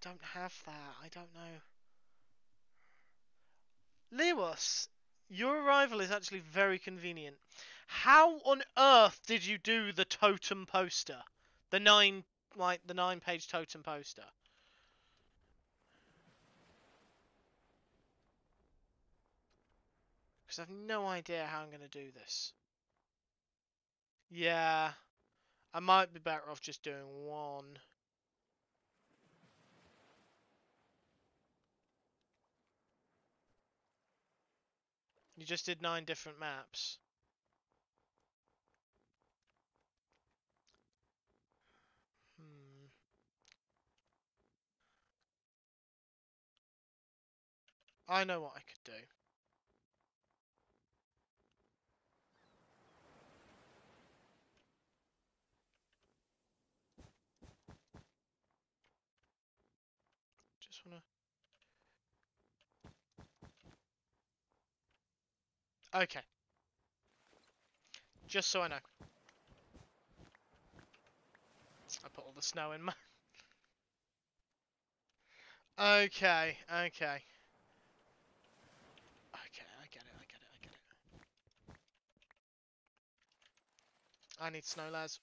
don't have that. I don't know. Lewis, your arrival is actually very convenient. How on earth did you do the totem poster? The 9-page totem poster. Because I have no idea how I'm going to do this. Yeah, I might be better off just doing one. You just did 9 different maps. I know what I could do. Just wanna... Okay. Just so I know. I put all the snow in my... Okay, okay. Okay, I get it, I get it, I get it. I need snow, lads.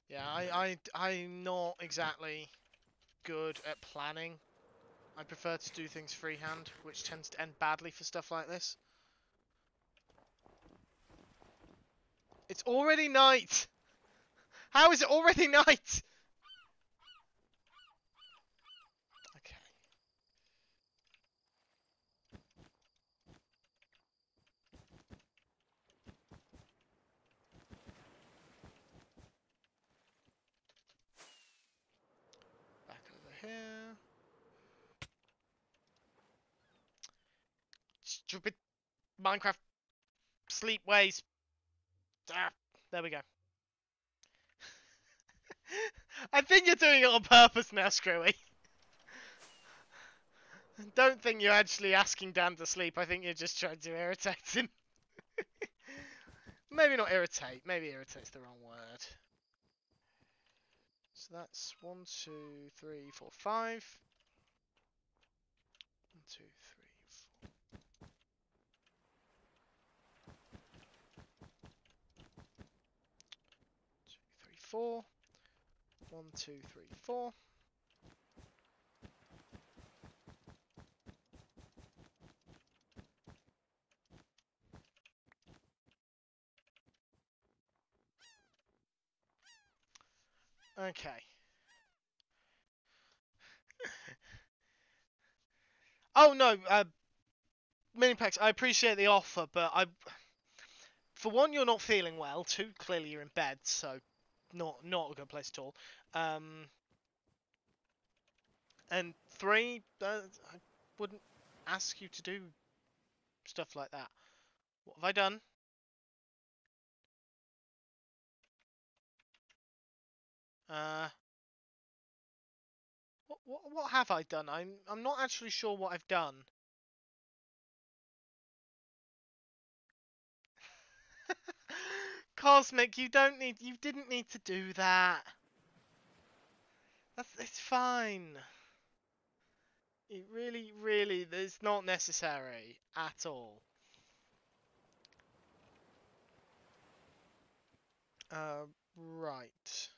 Yeah, I'm not exactly good at planning. I prefer to do things freehand, which tends to end badly for stuff like this. It's already night! How is it already night? Okay. Back over here. Stupid Minecraft sleep ways. Ah, there we go. I think you're doing it on purpose now, Screwy. Don't think you're actually asking Dan to sleep. I think you're just trying to irritate him. Maybe not irritate. Maybe irritate's the wrong word. So that's 1, 2, 3, 4, 5. 1, 2, 3, 4. 1, 2, 3, 4. Okay. Oh no, Minipex, I appreciate the offer, but for one, you're not feeling well. Two, clearly you're in bed, so not a good place at all. And three, I wouldn't ask you to do stuff like that. What have I done? What have I done? I'm not actually sure what I've done. Cosmic, you didn't need to do that. It's fine. It really, it's not necessary at all. Right.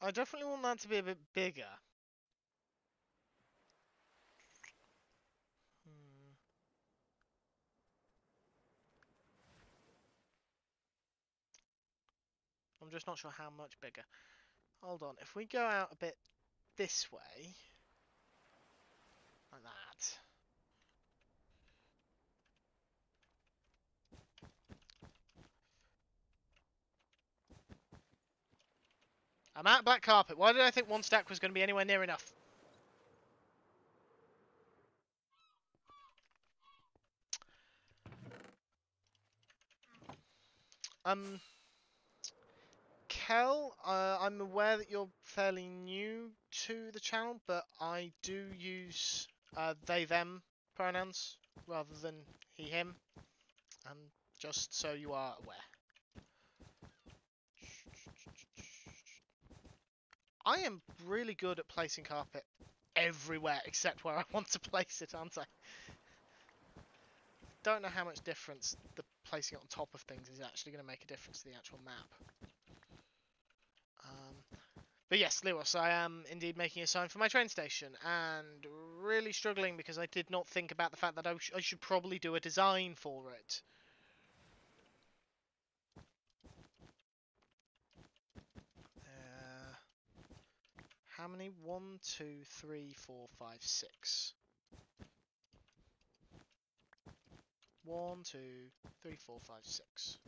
I definitely want that to be a bit bigger. I'm just not sure how much bigger. Hold on, if we go out a bit this way, like that. I'm at black carpet. Why did I think one stack was going to be anywhere near enough? Kel, I'm aware that you're fairly new to the channel, but I do use they them pronouns rather than he him. Just so you are aware. I am really good at placing carpet everywhere except where I want to place it, aren't I? Don't know how much difference the placing it on top of things is actually going to make a difference to the actual map. But yes, Lewis, I am indeed making a sign for my train station, and really struggling because I did not think about the fact that I should probably do a design for it. How many? 1, 2, 3, 4, 5, 6. 1, 2, 3, 4, 5, 6.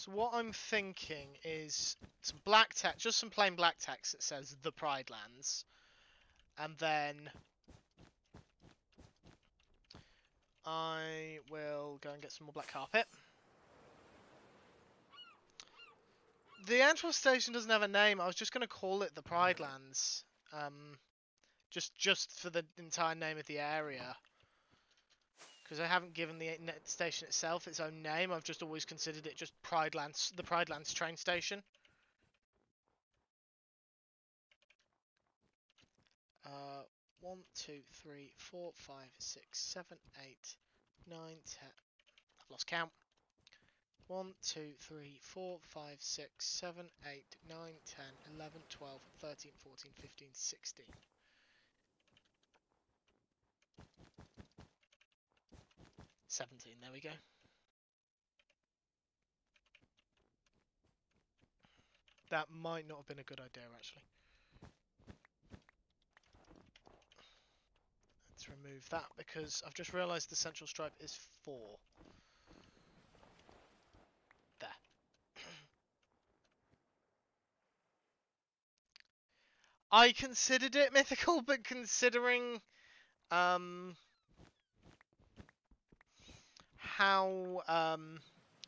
So what I'm thinking is some black text, just some plain black text that says the Pride Lands, and then I will go and get some more black carpet. The actual station doesn't have a name. I was just going to call it the Pride Lands, just for the entire name of the area, because I haven't given the station itself its own name. I've just always considered it just Pride Lands, the Pride Lands train station. 1, 2, 3, 4, 5, 6, 7, 8, 9, 10. I've lost count. 1, 2, 3, 4, 5, 6, 7, 8, 9, 10, 11, 12, 13, 14, 15, 16. 17, there we go. That might not have been a good idea, actually. Let's remove that, because I've just realised the central stripe is 4. There. I considered it mythical, but considering how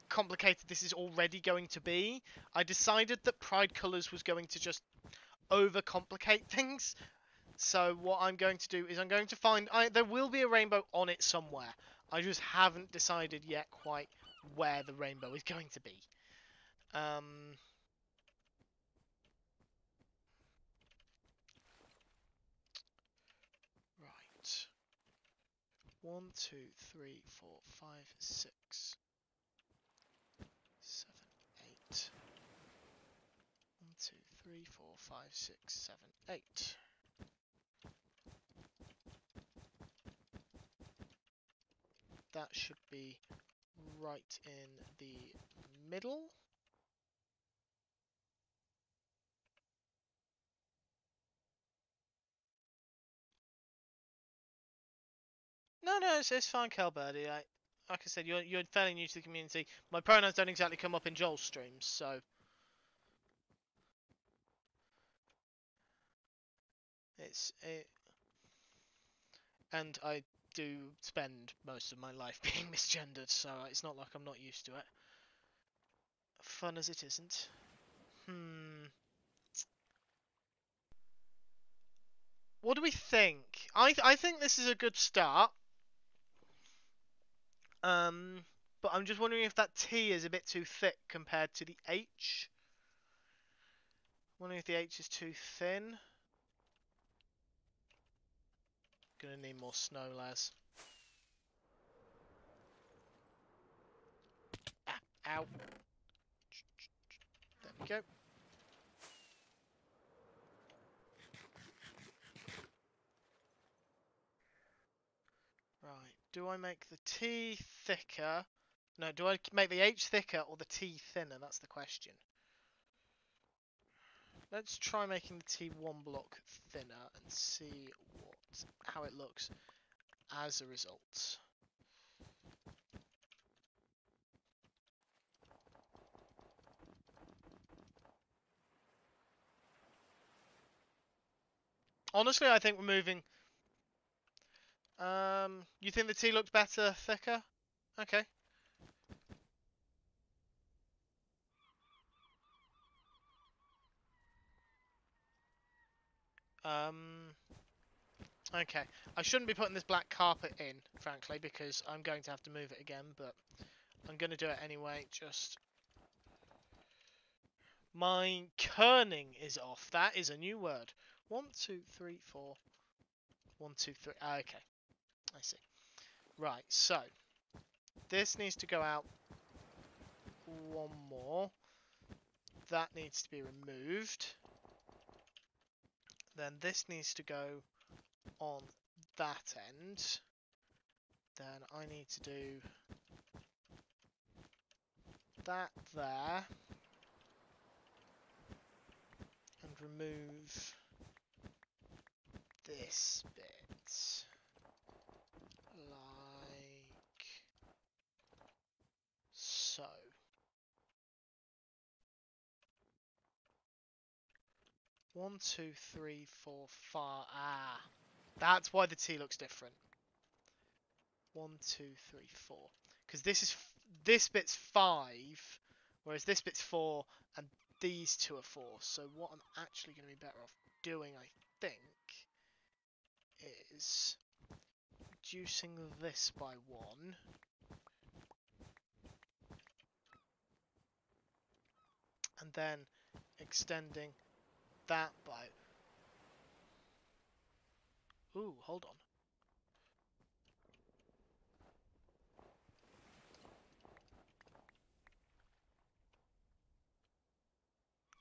complicated this is already going to be, I decided that Pride Colours was going to just overcomplicate things. So what I'm going to do is I'm going to find... there will be a rainbow on it somewhere. I just haven't decided yet quite where the rainbow is going to be. Right. 1, 2, 3, 4, 5, 6, 7, 8. 1, 2, 3, 4, 5, 6, 7, 8. That should be right in the middle. No, it's fine, Calbirdie. Like I said, you're fairly new to the community. My pronouns don't exactly come up in Joel's streams, so and I do spend most of my life being misgendered, so it's not like I'm not used to it. Fun as it isn't. What do we think? I think this is a good start. But I'm just wondering if that T is a bit too thick compared to the H. Wondering if the H is too thin. Gonna need more snow, Les. Ah, ow. There we go. Right. Do I make the T thicker? No, do I make the H thicker or the T thinner? That's the question. Let's try making the T one block thinner and see how it looks as a result. Honestly, I think we're moving. You think the T looked better, thicker? Okay. Okay. I shouldn't be putting this black carpet in, frankly, because I'm going to have to move it again, but I'm going to do it anyway, just... My kerning is off. That is a new word. 1, 2, 3, 4. 1, 2, 3. Okay. I see. Right, so... This needs to go out one more. That needs to be removed. Then this needs to go on that end. Then I need to do that there. And remove this bit. Like so. 1, 2, 3, 4, 5. Ah, that's why the T looks different. 1, 2, 3, 4. Because this bit's 5, whereas this bit's 4, and these two are 4. So what I'm actually going to be better off doing, I think, is reducing this by 1. And then extending that by... Ooh, hold on.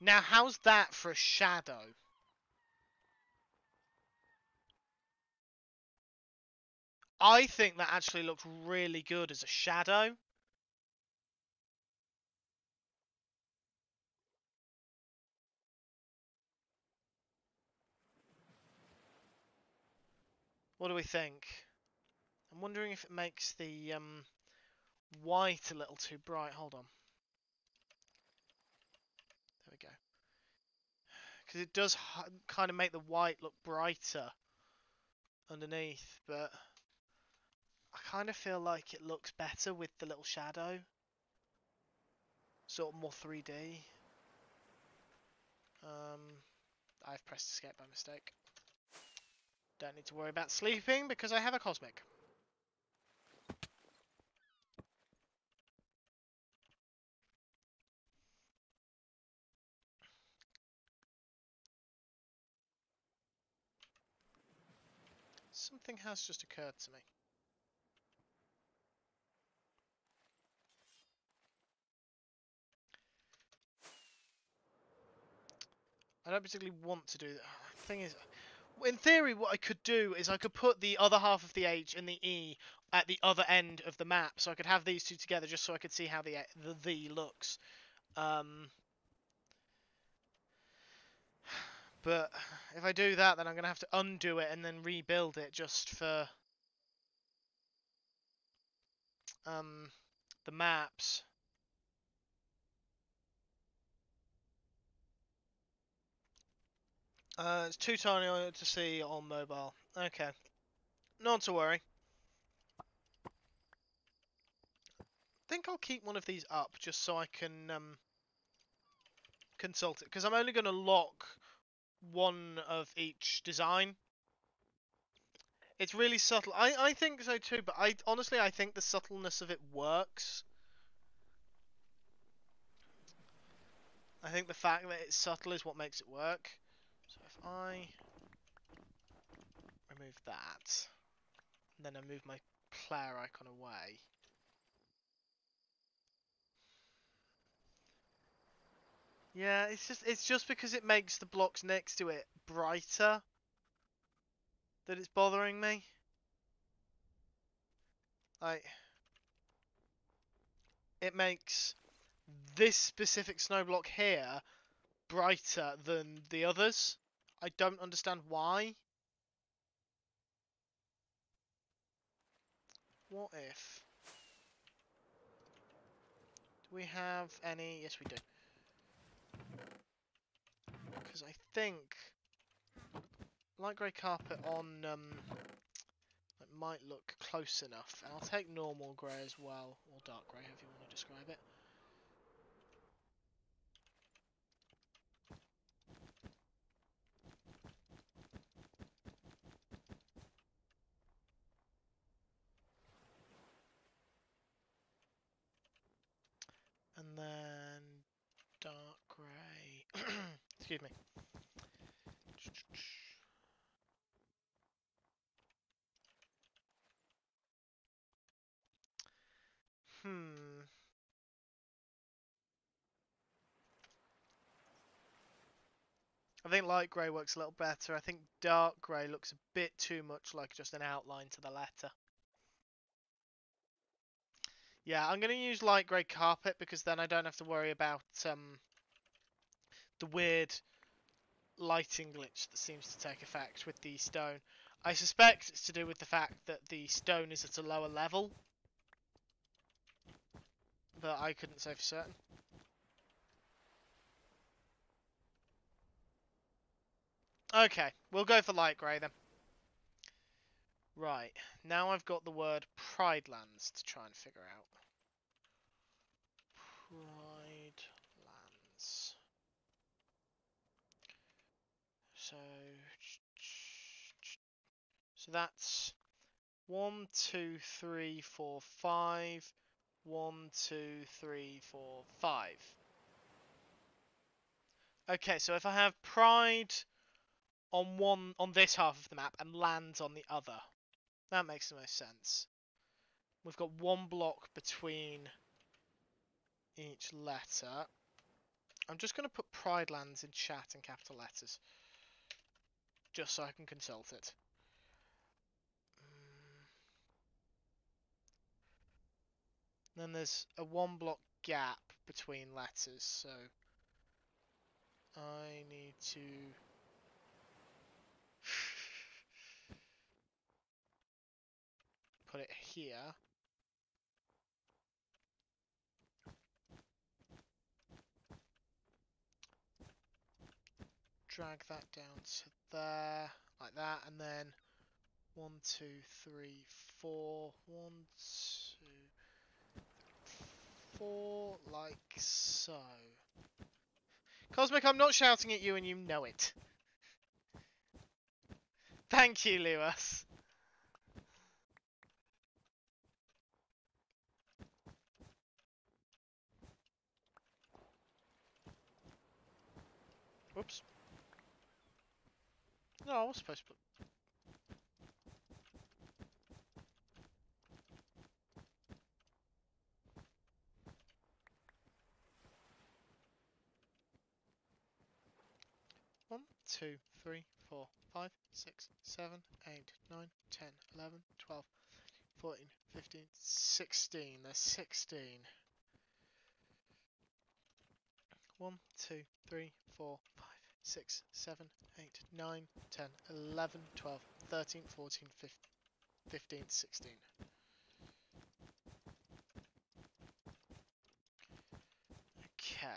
Now, how's that for a shadow? I think that actually looks really good as a shadow. What do we think? I'm wondering if it makes the white a little too bright. Hold on. There we go. Because it does kind of make the white look brighter underneath, but I kind of feel like it looks better with the little shadow. Sort of more 3D. I've pressed escape by mistake. Don't need to worry about sleeping because I have a cosmic. Something has just occurred to me. I don't particularly want to do that. The thing is, in theory, what I could do is I could put the other half of the H and the E at the other end of the map, so I could have these two together just so I could see how the V looks. But if I do that, then I'm going to have to undo it and then rebuild it just for the maps. It's too tiny to see on mobile. Okay, not to worry. I think I'll keep one of these up just so I can consult it, because I'm only going to lock one of each design. It's really subtle. I think so too, but honestly I think the subtleness of it works. I think the fact that it's subtle is what makes it work. So if I remove that, and then I move my player icon away. Yeah, it's just because it makes the blocks next to it brighter that it's bothering me. Like, it makes this specific snow block here brighter than the others. I don't understand why. What if... Do we have any... Yes, we do. Because I think light grey carpet on it might look close enough. And I'll take normal grey as well, or dark grey, however you want to describe it. And then dark grey. Excuse me. I think light grey works a little better. I think dark grey looks a bit too much like just an outline to the letter. Yeah, I'm going to use light grey carpet because then I don't have to worry about the weird lighting glitch that seems to take effect with the stone. I suspect it's to do with the fact that the stone is at a lower level, but I couldn't say for certain. Okay, we'll go for light grey then. Right, now I've got the word Pride Lands to try and figure out. Pride Lands. So that's 1, 2, 3, 4, 5. 1, 2, 3, 4, 5. Okay, so if I have Pride on this half of the map and lands on the other, that makes the most sense. We've got one block between each letter. I'm just going to put Pride Lands in chat in capital letters, just so I can consult it. Then there's a one block gap between letters, so I need to put it here. Drag that down to there, like that, and then 1, 2, 3, 4. 1, 2, 4, like so. Cosmic, I'm not shouting at you and you know it. Thank you, Lewis. Whoops. No, I was supposed to put... One, 2, 3, 4, 5, 6, 7, 8, 9, 10, 11, 12, 14, 15, 16. There's 16. 1, 2, 3, 4, 5, 6, 7, 8, 9, 10, 11, 12, 13, 14, 15, 16. Okay.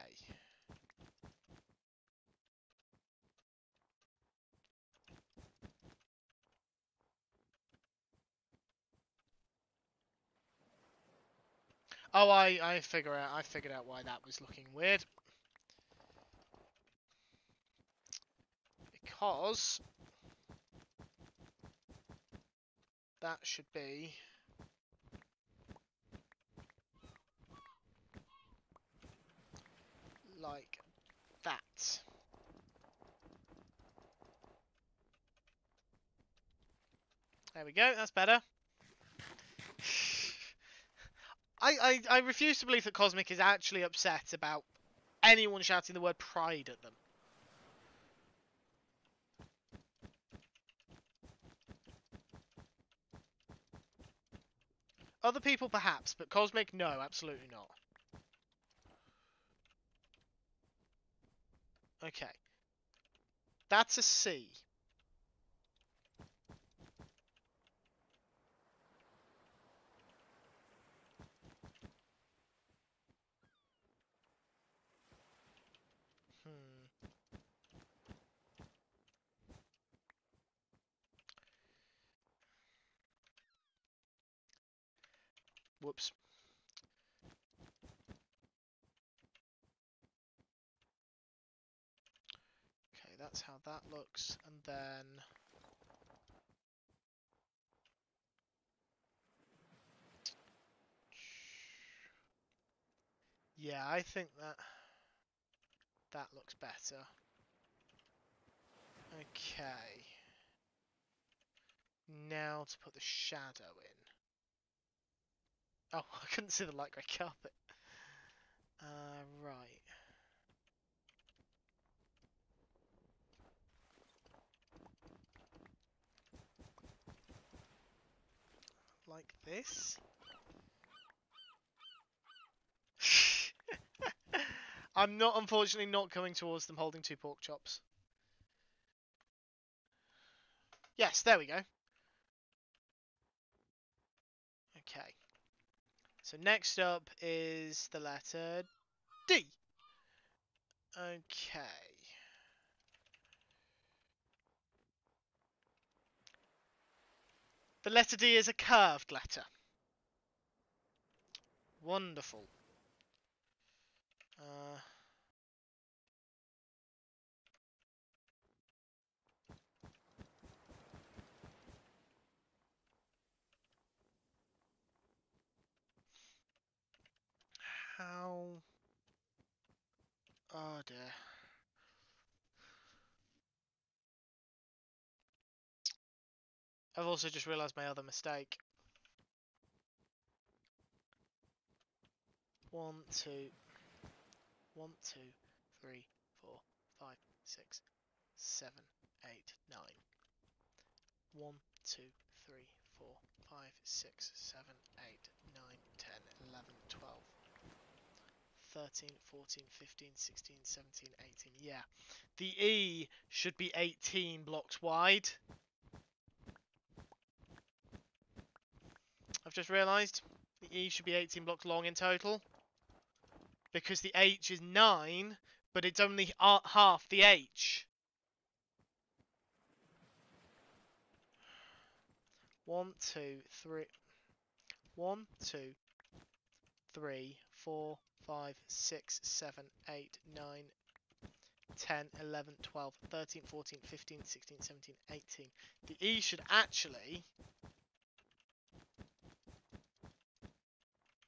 Oh, I figured out why that was looking weird. Because that should be like that. There we go, that's better. I refuse to believe that Cosmic is actually upset about anyone shouting the word pride at them. Other people perhaps, but Cosmic, no, absolutely not. Okay. That's a C. Whoops. Okay, that's how that looks, and then... Yeah, I think that looks better. Okay. Now to put the shadow in. Oh, I couldn't see the light grey carpet. Right. Like this. I'm not, unfortunately, not coming towards them holding 2 pork chops. Yes, there we go. Okay. So next up is the letter D. Okay. The letter D is a curved letter. Wonderful. How? Oh dear. I've also just realised my other mistake. 1, 2, 1, 2, 3, 4, 5, 6, 7, 8, 9. 1, 2, 3, 4, 5, 6, 7, 8, 9, 10, 11, 12, 13, 14, 15, 16, 17, 18. Yeah. The E should be 18 blocks wide. I've just realised the E should be 18 blocks long in total. Because the H is 9, but it's only half the H. 1, 2, 3. 1, 2, 3, 4, 5, 6, 7, 8, 9, 10, 11, 12, 13, 14, 15, 16, 17, 18. The E should actually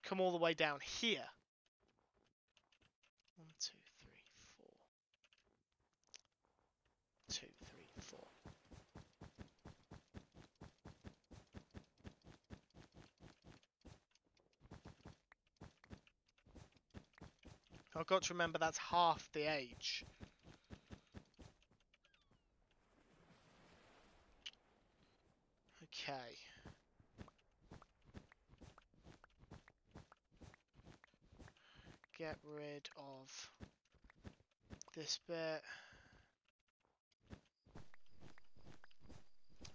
come all the way down here. 1, 2, 3, 4. 2, 3, 4. I've got to remember that's half the H. Okay. Get rid of this bit.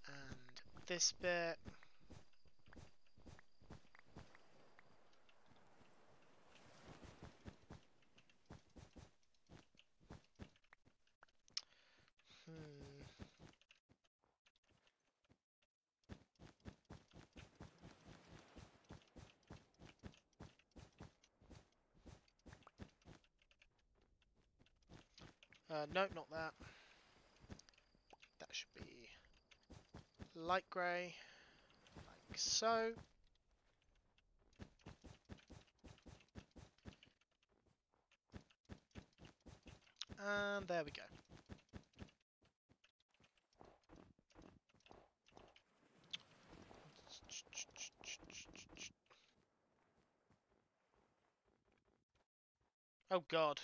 And this bit. Nope, not that. That should be light grey, like so. And there we go. Oh god.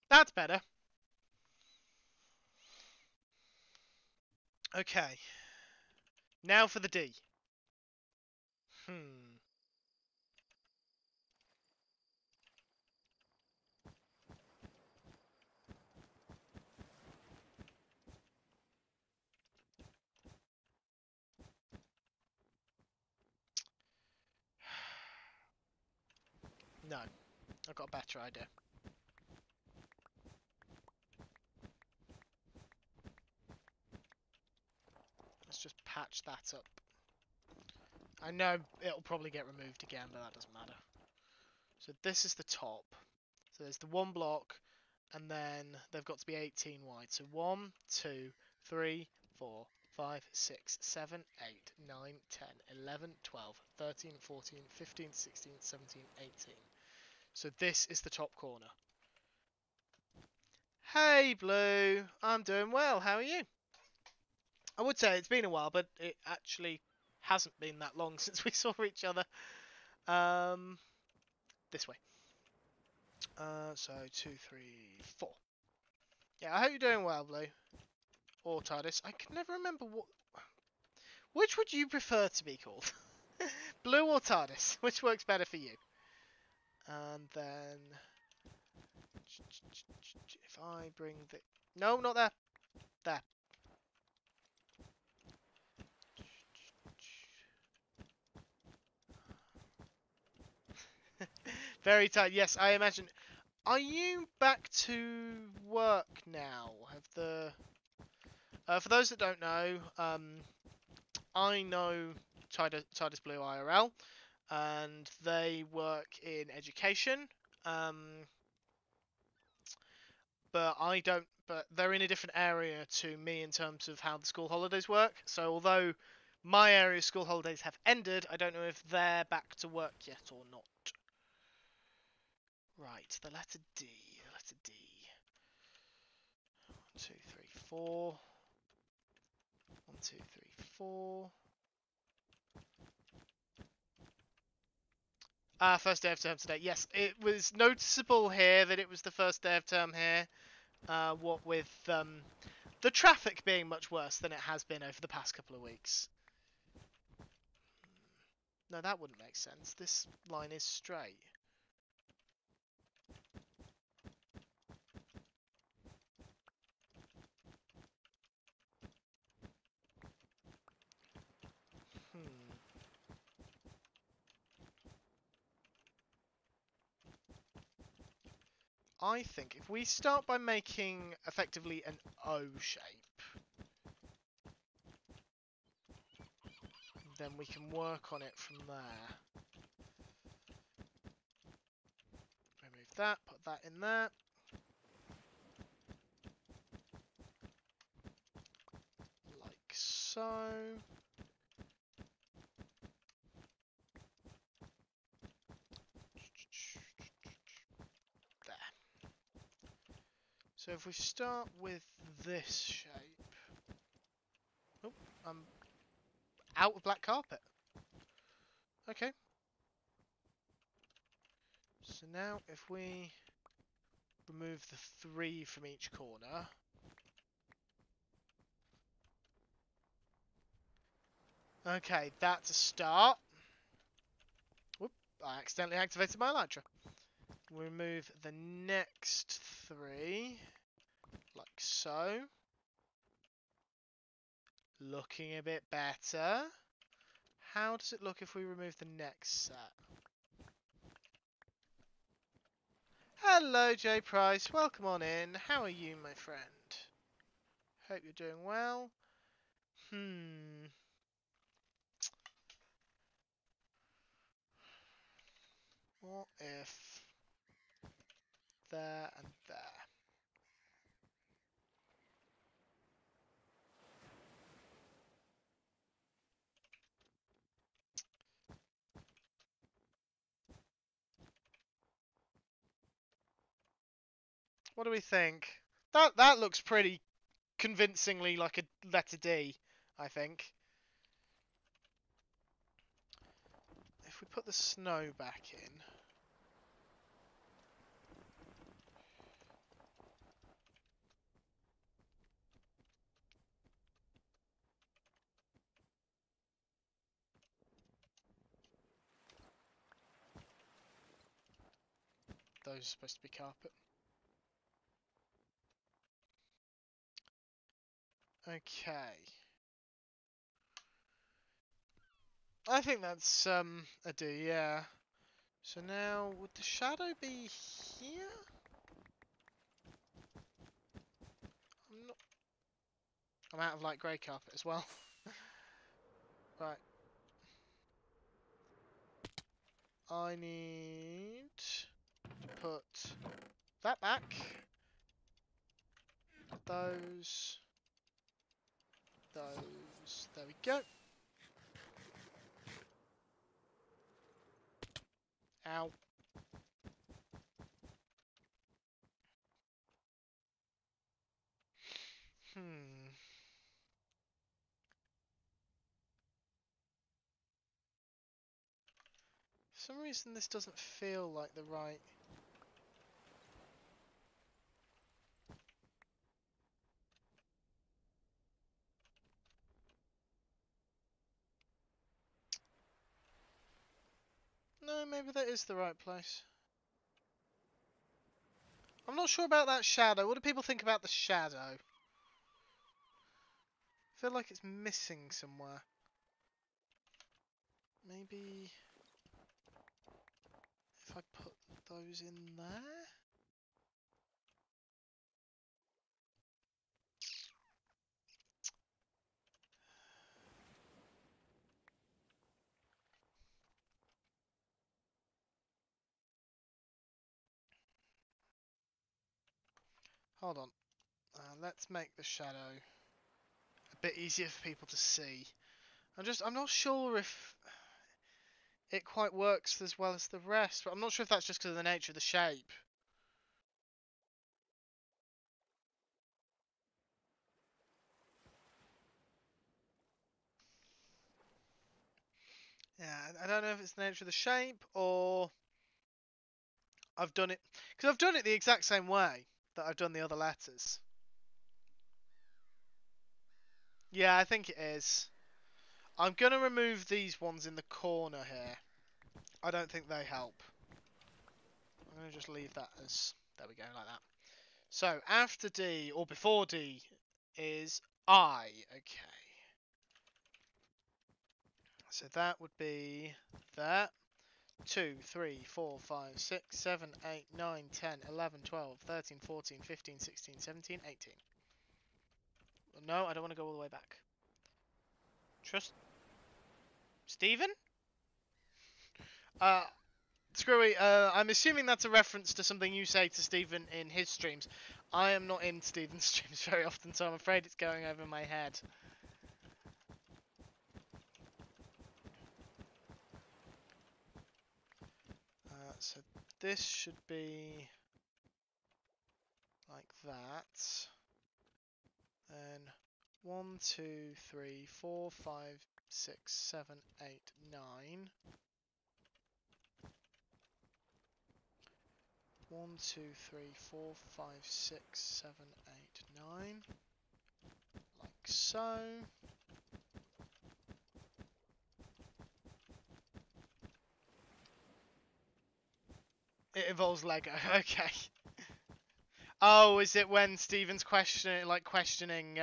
That's better. Okay. Now for the D. No. I've got a better idea. Let's just patch that up. I know it'll probably get removed again, but that doesn't matter. So this is the top. So there's the one block, and then they've got to be 18 wide. So 1, 2, 3, 4, 5, 6, 7, 8, 9, 10, 11, 12, 13, 14, 15, 16, 17, 18. So this is the top corner. Hey Blue, I'm doing well, how are you? I would say it's been a while, but it actually hasn't been that long since we saw each other. This way. So 2, 3, 4. Yeah, I hope you're doing well, Blue. or TARDIS. I can never remember what. Which would you prefer to be called? Blue or TARDIS? Which works better for you? And then if I bring the no, not there. There. Very tight. Yes, I imagine. Are you back to work now? Have the for those that don't know, I know TARDIS Blue IRL, and they work in education. But I don't. But they're in a different area to me in terms of how the school holidays work. So although my area's school holidays have ended, I don't know if they're back to work yet or not. Right, the letter D. The letter D. 1, 2, 3, 4. 1, 2, 3, 4. First day of term today. Yes, it was noticeable here that it was the first day of term here. What with the traffic being much worse than it has been over the past couple of weeks. No, that wouldn't make sense. This line is straight. I think if we start by making effectively an O shape, then we can work on it from there. Remove that, put that in there. Like so. There. So if we start with this shape... Oh, I'm out of black carpet. Okay. So now if we remove the 3 from each corner... Okay, that's a start. Whoop, I accidentally activated my Elytra. Remove the next 3, like so. Looking a bit better. How does it look if we remove the next set? Hello, Jay Price. Welcome on in. How are you, my friend? Hope you're doing well. What if there and there? What do we think? That looks pretty convincingly like a letter D, I think. If we put the snow back in... Those are supposed to be carpet. Okay. I think that's a D, yeah. So now, would the shadow be here? I'm out of light grey carpet as well. Right. I need to put that back. Those. There we go. Ow. For some reason this doesn't feel like the right... No, maybe that is the right place. I'm not sure about that shadow. What do people think about the shadow? I feel like it's missing somewhere. Maybe if I put those in there? Hold on. Let's make the shadow a bit easier for people to see. I'm not sure if it quite works as well as the rest, but I'm not sure if that's just because of the nature of the shape. Yeah, I don't know if it's the nature of the shape or I've done it because I've done it the exact same way that I've done the other letters. Yeah, I think it is. I'm gonna remove these ones in the corner here. I don't think they help. I'm gonna just leave that as there we go, like that. So after D or before D is I. Okay. So that would be that. 2, 3, 4, 5, 6, 7, 8, 9, 10, 11, 12, 13, 14, 15, 16, 17, 18. No, I don't want to go all the way back. Trust Stephen? Uh, Screwy, I'm assuming that's a reference to something you say to Stephen in his streams. I am not in Stephen's streams very often, so I'm afraid it's going over my head. So this should be like that. Then 1, 2, 3, 4, 5, 6, 7, 8, 9. 1, 2, 3, 4, 5, 6, 7, 8, 9. Like so. It involves Lego. Okay. Oh, is it when Stephen's questioning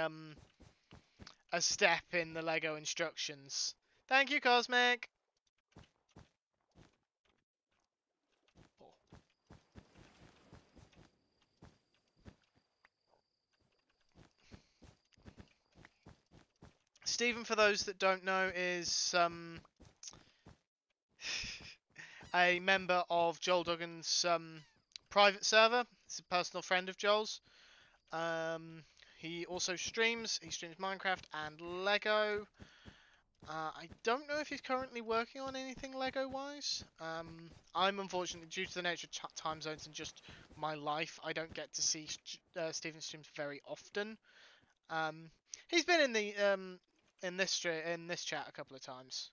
a step in the Lego instructions? Thank you, Cosmic. Oh. Stephen, for those that don't know, is a member of Joel Duggan's private server. He's a personal friend of Joel's. He also streams. He streams Minecraft and Lego. I don't know if he's currently working on anything Lego-wise. I'm unfortunately, due to the nature of time zones and just my life, I don't get to see Stephen's streams very often. He's been in the in this chat a couple of times.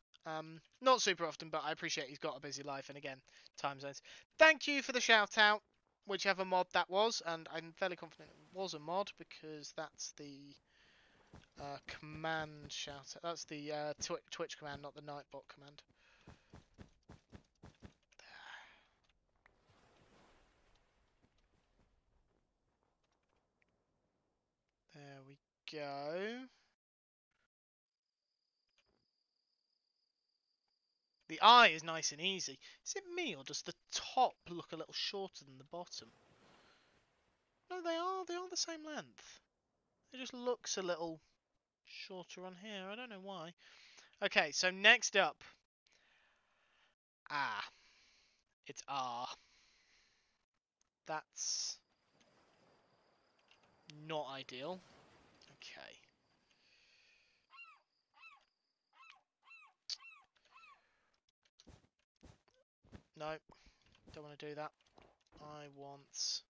Not super often, but I appreciate he's got a busy life, and again, time zones. Thank you for the shout out, whichever mod that was, and I'm fairly confident it was a mod because that's the command shout out. That's the Twitch command, not the Nightbot command. There we go. The eye is nice and easy. Is it me, or does the top look a little shorter than the bottom? No, they are the same length. It just looks a little shorter on here. I don't know why. Okay, so next up. It's R. That's not ideal. Okay. No, don't want to do that. I want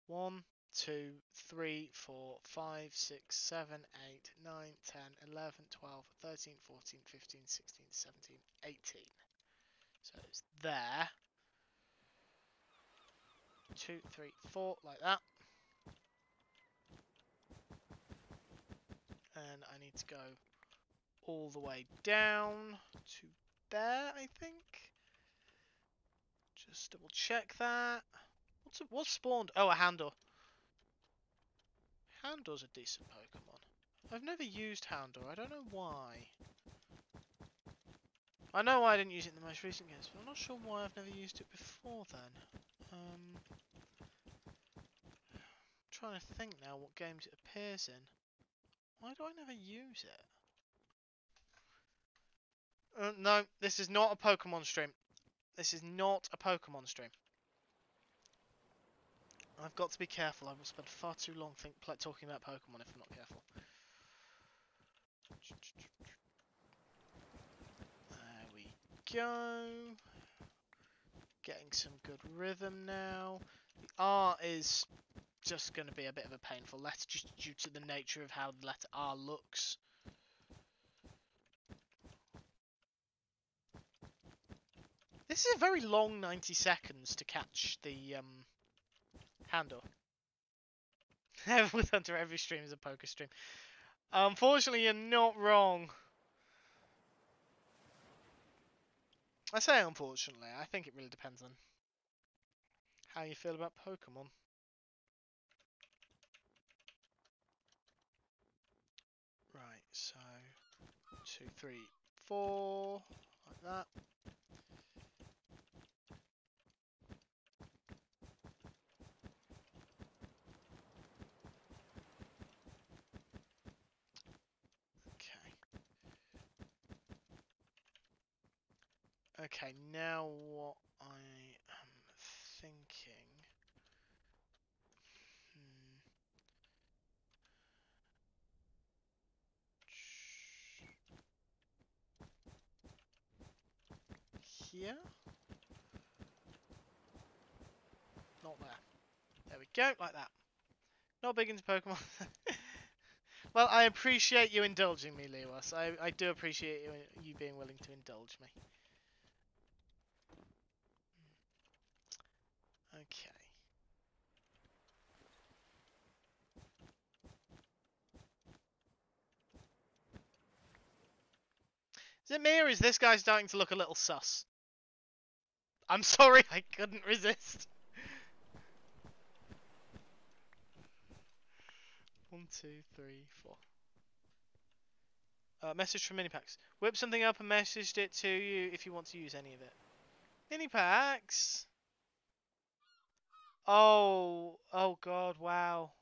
1, 2, 3, 4, 5, 6, 7, 8, 9, 10, 11, 12, 13, 14, 15, 16, 17, 18. So it's there. 2, 3, 4, like that. And I need to go all the way down to there, I think. just double check that. What's spawned? Oh, a Houndour. Houndour's a decent Pokemon. I've never used Houndour. I don't know why. I know why I didn't use it in the most recent games, but I'm not sure why I've never used it before then. Trying to think now what games it appears in. Why do I never use it? No, this is not a Pokemon stream. This is not a Pokemon stream. I've got to be careful. I will spend far too long talking about Pokemon if I'm not careful. There we go. Getting some good rhythm now. The R is just going to be a bit of a painful letter just due to the nature of how the letter R looks. This is a very long 90 seconds to catch the Houndour. With Hunter, every stream is a poker stream. Unfortunately, you're not wrong. I say unfortunately. I think it really depends on how you feel about Pokemon. Right, so 2, 3, 4, like that. Okay. Okay, now what I am thinking. Here? Not there. There we go, like that. Not big into Pokemon. Well, I appreciate you indulging me, Lewis. I do appreciate you being willing to indulge me. Okay. Is it me or is this guy starting to look a little sus? I'm sorry, I couldn't resist. 1, 2, 3, 4. Message from Minipacks. Whip something up and messaged it to you if you want to use any of it. Minipacks? Oh god, wow.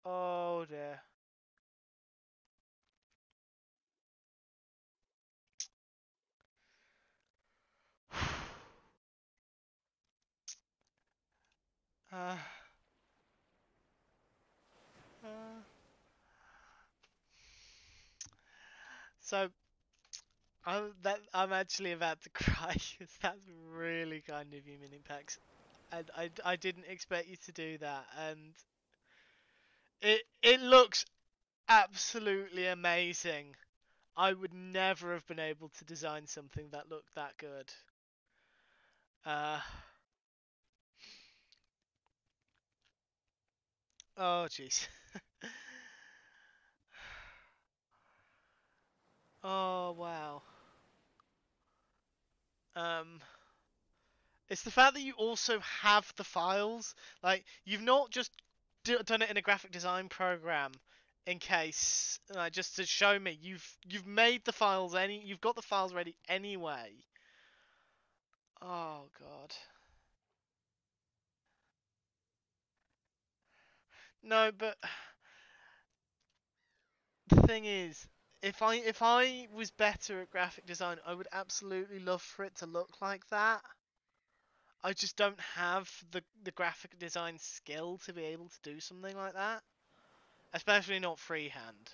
Oh dear. uh, so I'm actually about to cry because that's really kind of you, Minipacks. I didn't expect you to do that, and it looks absolutely amazing. I would never have been able to design something that looked that good. Oh jeez. Oh wow. It's the fact that you also have the files. Like, you've not just done it in a graphic design program in case, just to show me. You've made the files you've got the files ready anyway. Oh god. No, but the thing is, if I was better at graphic design, I would absolutely love for it to look like that. I just don't have the graphic design skill to be able to do something like that. Especially not freehand.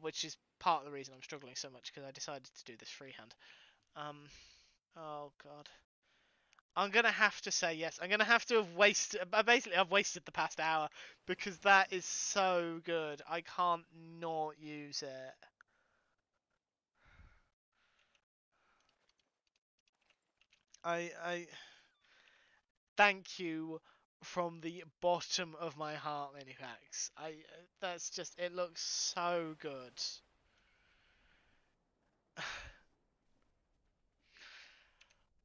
Which is part of the reason I'm struggling so much, because I decided to do this freehand. Oh god. I'm gonna have to say yes. I'm gonna have to have wasted. Basically, I've wasted the past hour because that is so good. I can't not use it. I thank you from the bottom of my heart, Minipacks. That's just, it looks so good.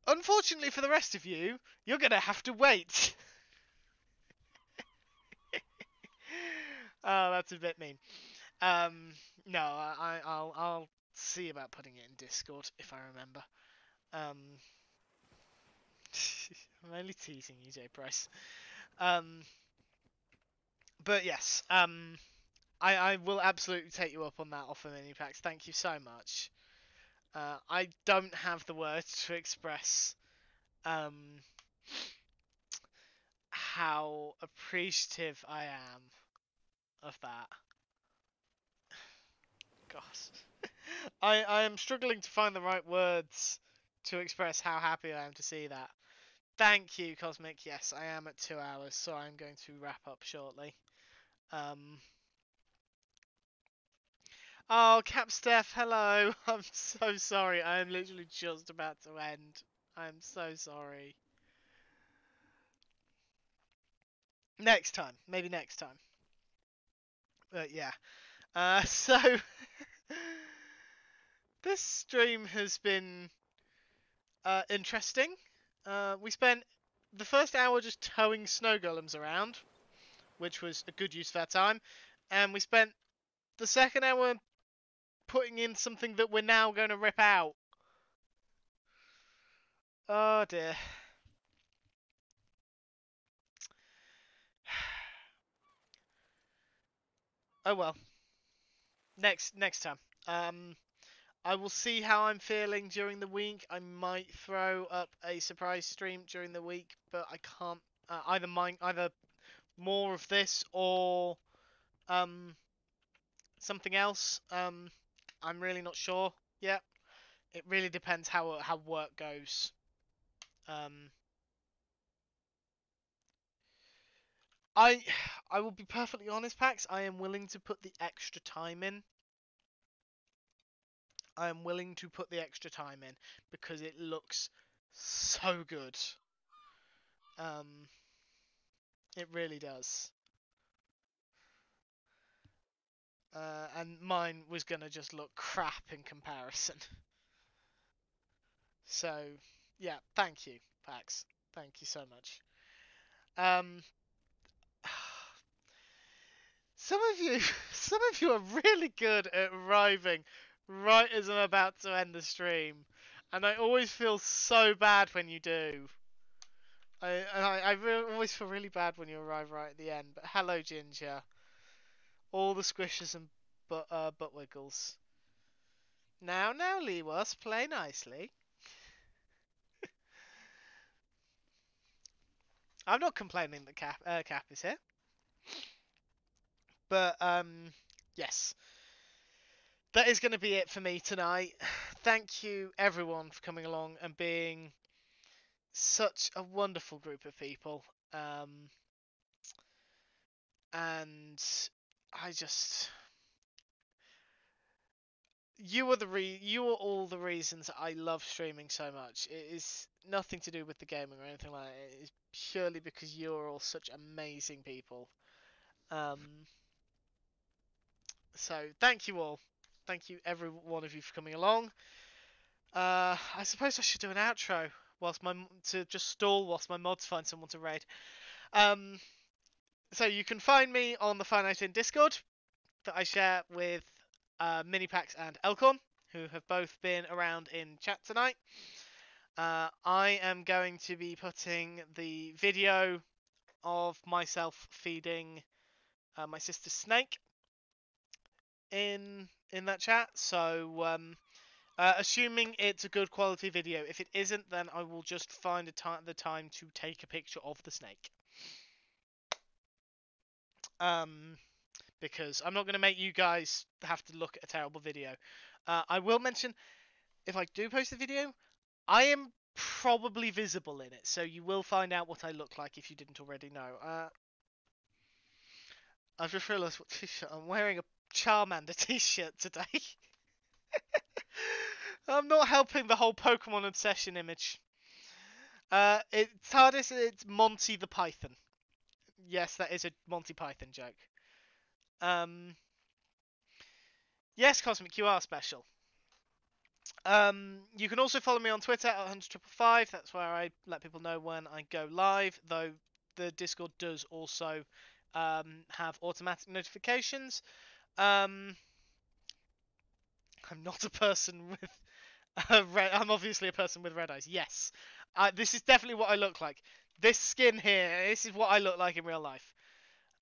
unfortunately for the rest of you, you're gonna have to wait. Oh, that's a bit mean. No, I'll see about putting it in Discord if I remember. Um, I'm only teasing you, J Price. Um, but yes, I will absolutely take you up on that offer, mini packs. Thank you so much. I don't have the words to express um how appreciative I am of that. Gosh. I am struggling to find the right words to express how happy I am to see that. Thank you, Cosmic. Yes, I am at 2 hours, so I'm going to wrap up shortly. Um. Oh, Capsteph, hello. I'm so sorry. I am literally just about to end. I'm so sorry. Next time, maybe next time. But yeah. So this stream has been interesting. We spent the first hour just towing snow golems around, which was a good use of our time, and we spent the second hour putting in something that we're now going to rip out. Oh dear. Oh well. Next time. Um, I will see how I'm feeling during the week. I might throw up a surprise stream during the week, but I can't either more of this or um something else. I'm really not sure yet. It really depends how work goes. Um, I I will be perfectly honest, Pax. I am willing to put the extra time in. I am willing to put the extra time in because it looks so good. Um, it really does. And mine was gonna just look crap in comparison. So, yeah, thank you, Pax. Thank you so much. Um, some of you, some of you are really good at arriving right as I'm about to end the stream, and I always feel so bad when you do. I always feel really bad when you arrive right at the end. But hello, Ginger. All the squishes and butt wiggles. Now, Lewas, play nicely. I'm not complaining that Cap is here, but yes, that is going to be it for me tonight. Thank you everyone for coming along and being such a wonderful group of people. Um, and I just you are all the reasons I love streaming so much. It is nothing to do with the gaming or anything like that. It is purely because you're all such amazing people. Um, so thank you all. Thank you every one of you for coming along. I suppose I should do an outro to just stall whilst my mods find someone to raid. Um, so you can find me on the Finite in Discord that I share with Minipax and Elcorn, who have both been around in chat tonight. I am going to be putting the video of myself feeding my sister Snake in that chat. So assuming it's a good quality video. If it isn't, then I will just find the time to take a picture of the snake. Because I'm not going to make you guys have to look at a terrible video. I will mention, if I do post the video, I am probably visible in it, so you will find out what I look like if you didn't already know. I've just realised what t-shirt I'm wearing. A Charmander t-shirt today. I'm not helping the whole Pokemon obsession image. It's TARDIS, it's Monty the Python. Yes, that is a Monty Python joke. Yes, Cosmic, you are special. You can also follow me on Twitter at 100555. That's where I let people know when I go live, though the Discord does also have automatic notifications. I'm not a person with I'm obviously a person with red eyes. Yes. This is definitely what I look like. This skin here, this is what I look like in real life.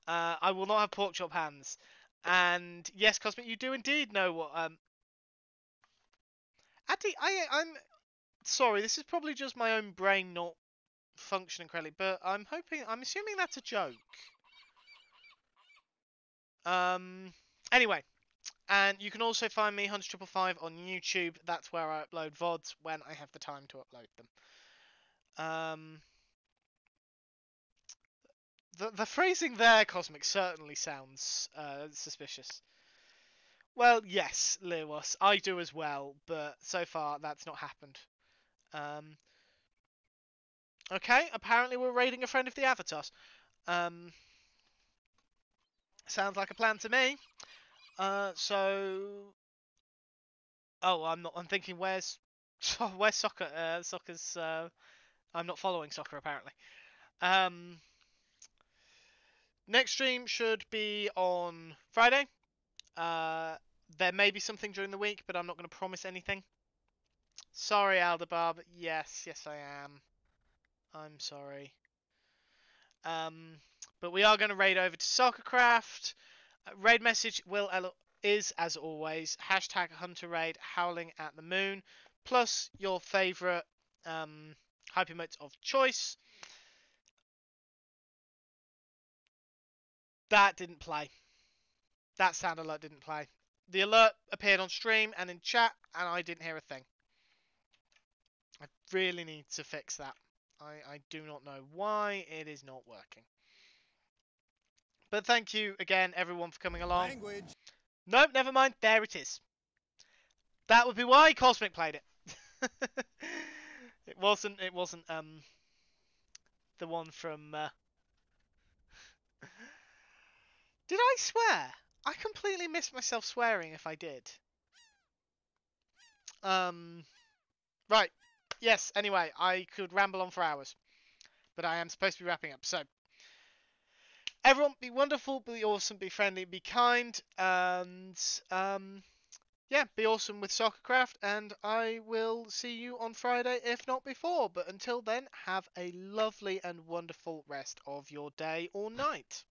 I will not have pork chop hands. And yes, Cosmic, you do indeed know what Addy, I'm sorry, this is probably just my own brain not functioning correctly, but I'm assuming that's a joke. Anyway, and you can also find me 10055 on YouTube. That's where I upload VODs when I have the time to upload them. The phrasing there, Cosmic, certainly sounds suspicious. Well, yes, Lewis, I do as well, but so far that's not happened. Um, okay, apparently we're raiding a friend of the Avatars. Sounds like a plan to me. So, oh, I'm not. I'm thinking, where's soccer? Soccer's. I'm not following soccer apparently. Um, Next stream should be on Friday. There may be something during the week, but I'm not going to promise anything. Sorry, Aldebar, but yes, I am. I'm sorry. But we are going to raid over to Soccercraft. Raid message is, as always, hashtag Hunter Raid Howling at the Moon, plus your favourite hype emotes of choice. That didn't play. That sound alert didn't play. The alert appeared on stream and in chat, and I didn't hear a thing. I really need to fix that. I do not know why it is not working. But thank you again, everyone, for coming along. Language. Nope, never mind. There it is. That would be why Cosmic played it. It wasn't the one from Did I swear? I completely missed myself swearing if I did. Right. Yes, anyway, I could ramble on for hours. But I am supposed to be wrapping up. So, everyone be wonderful, be awesome, be friendly, be kind, and yeah, be awesome with Soccercraft, and I will see you on Friday, if not before. But until then, have a lovely and wonderful rest of your day or night.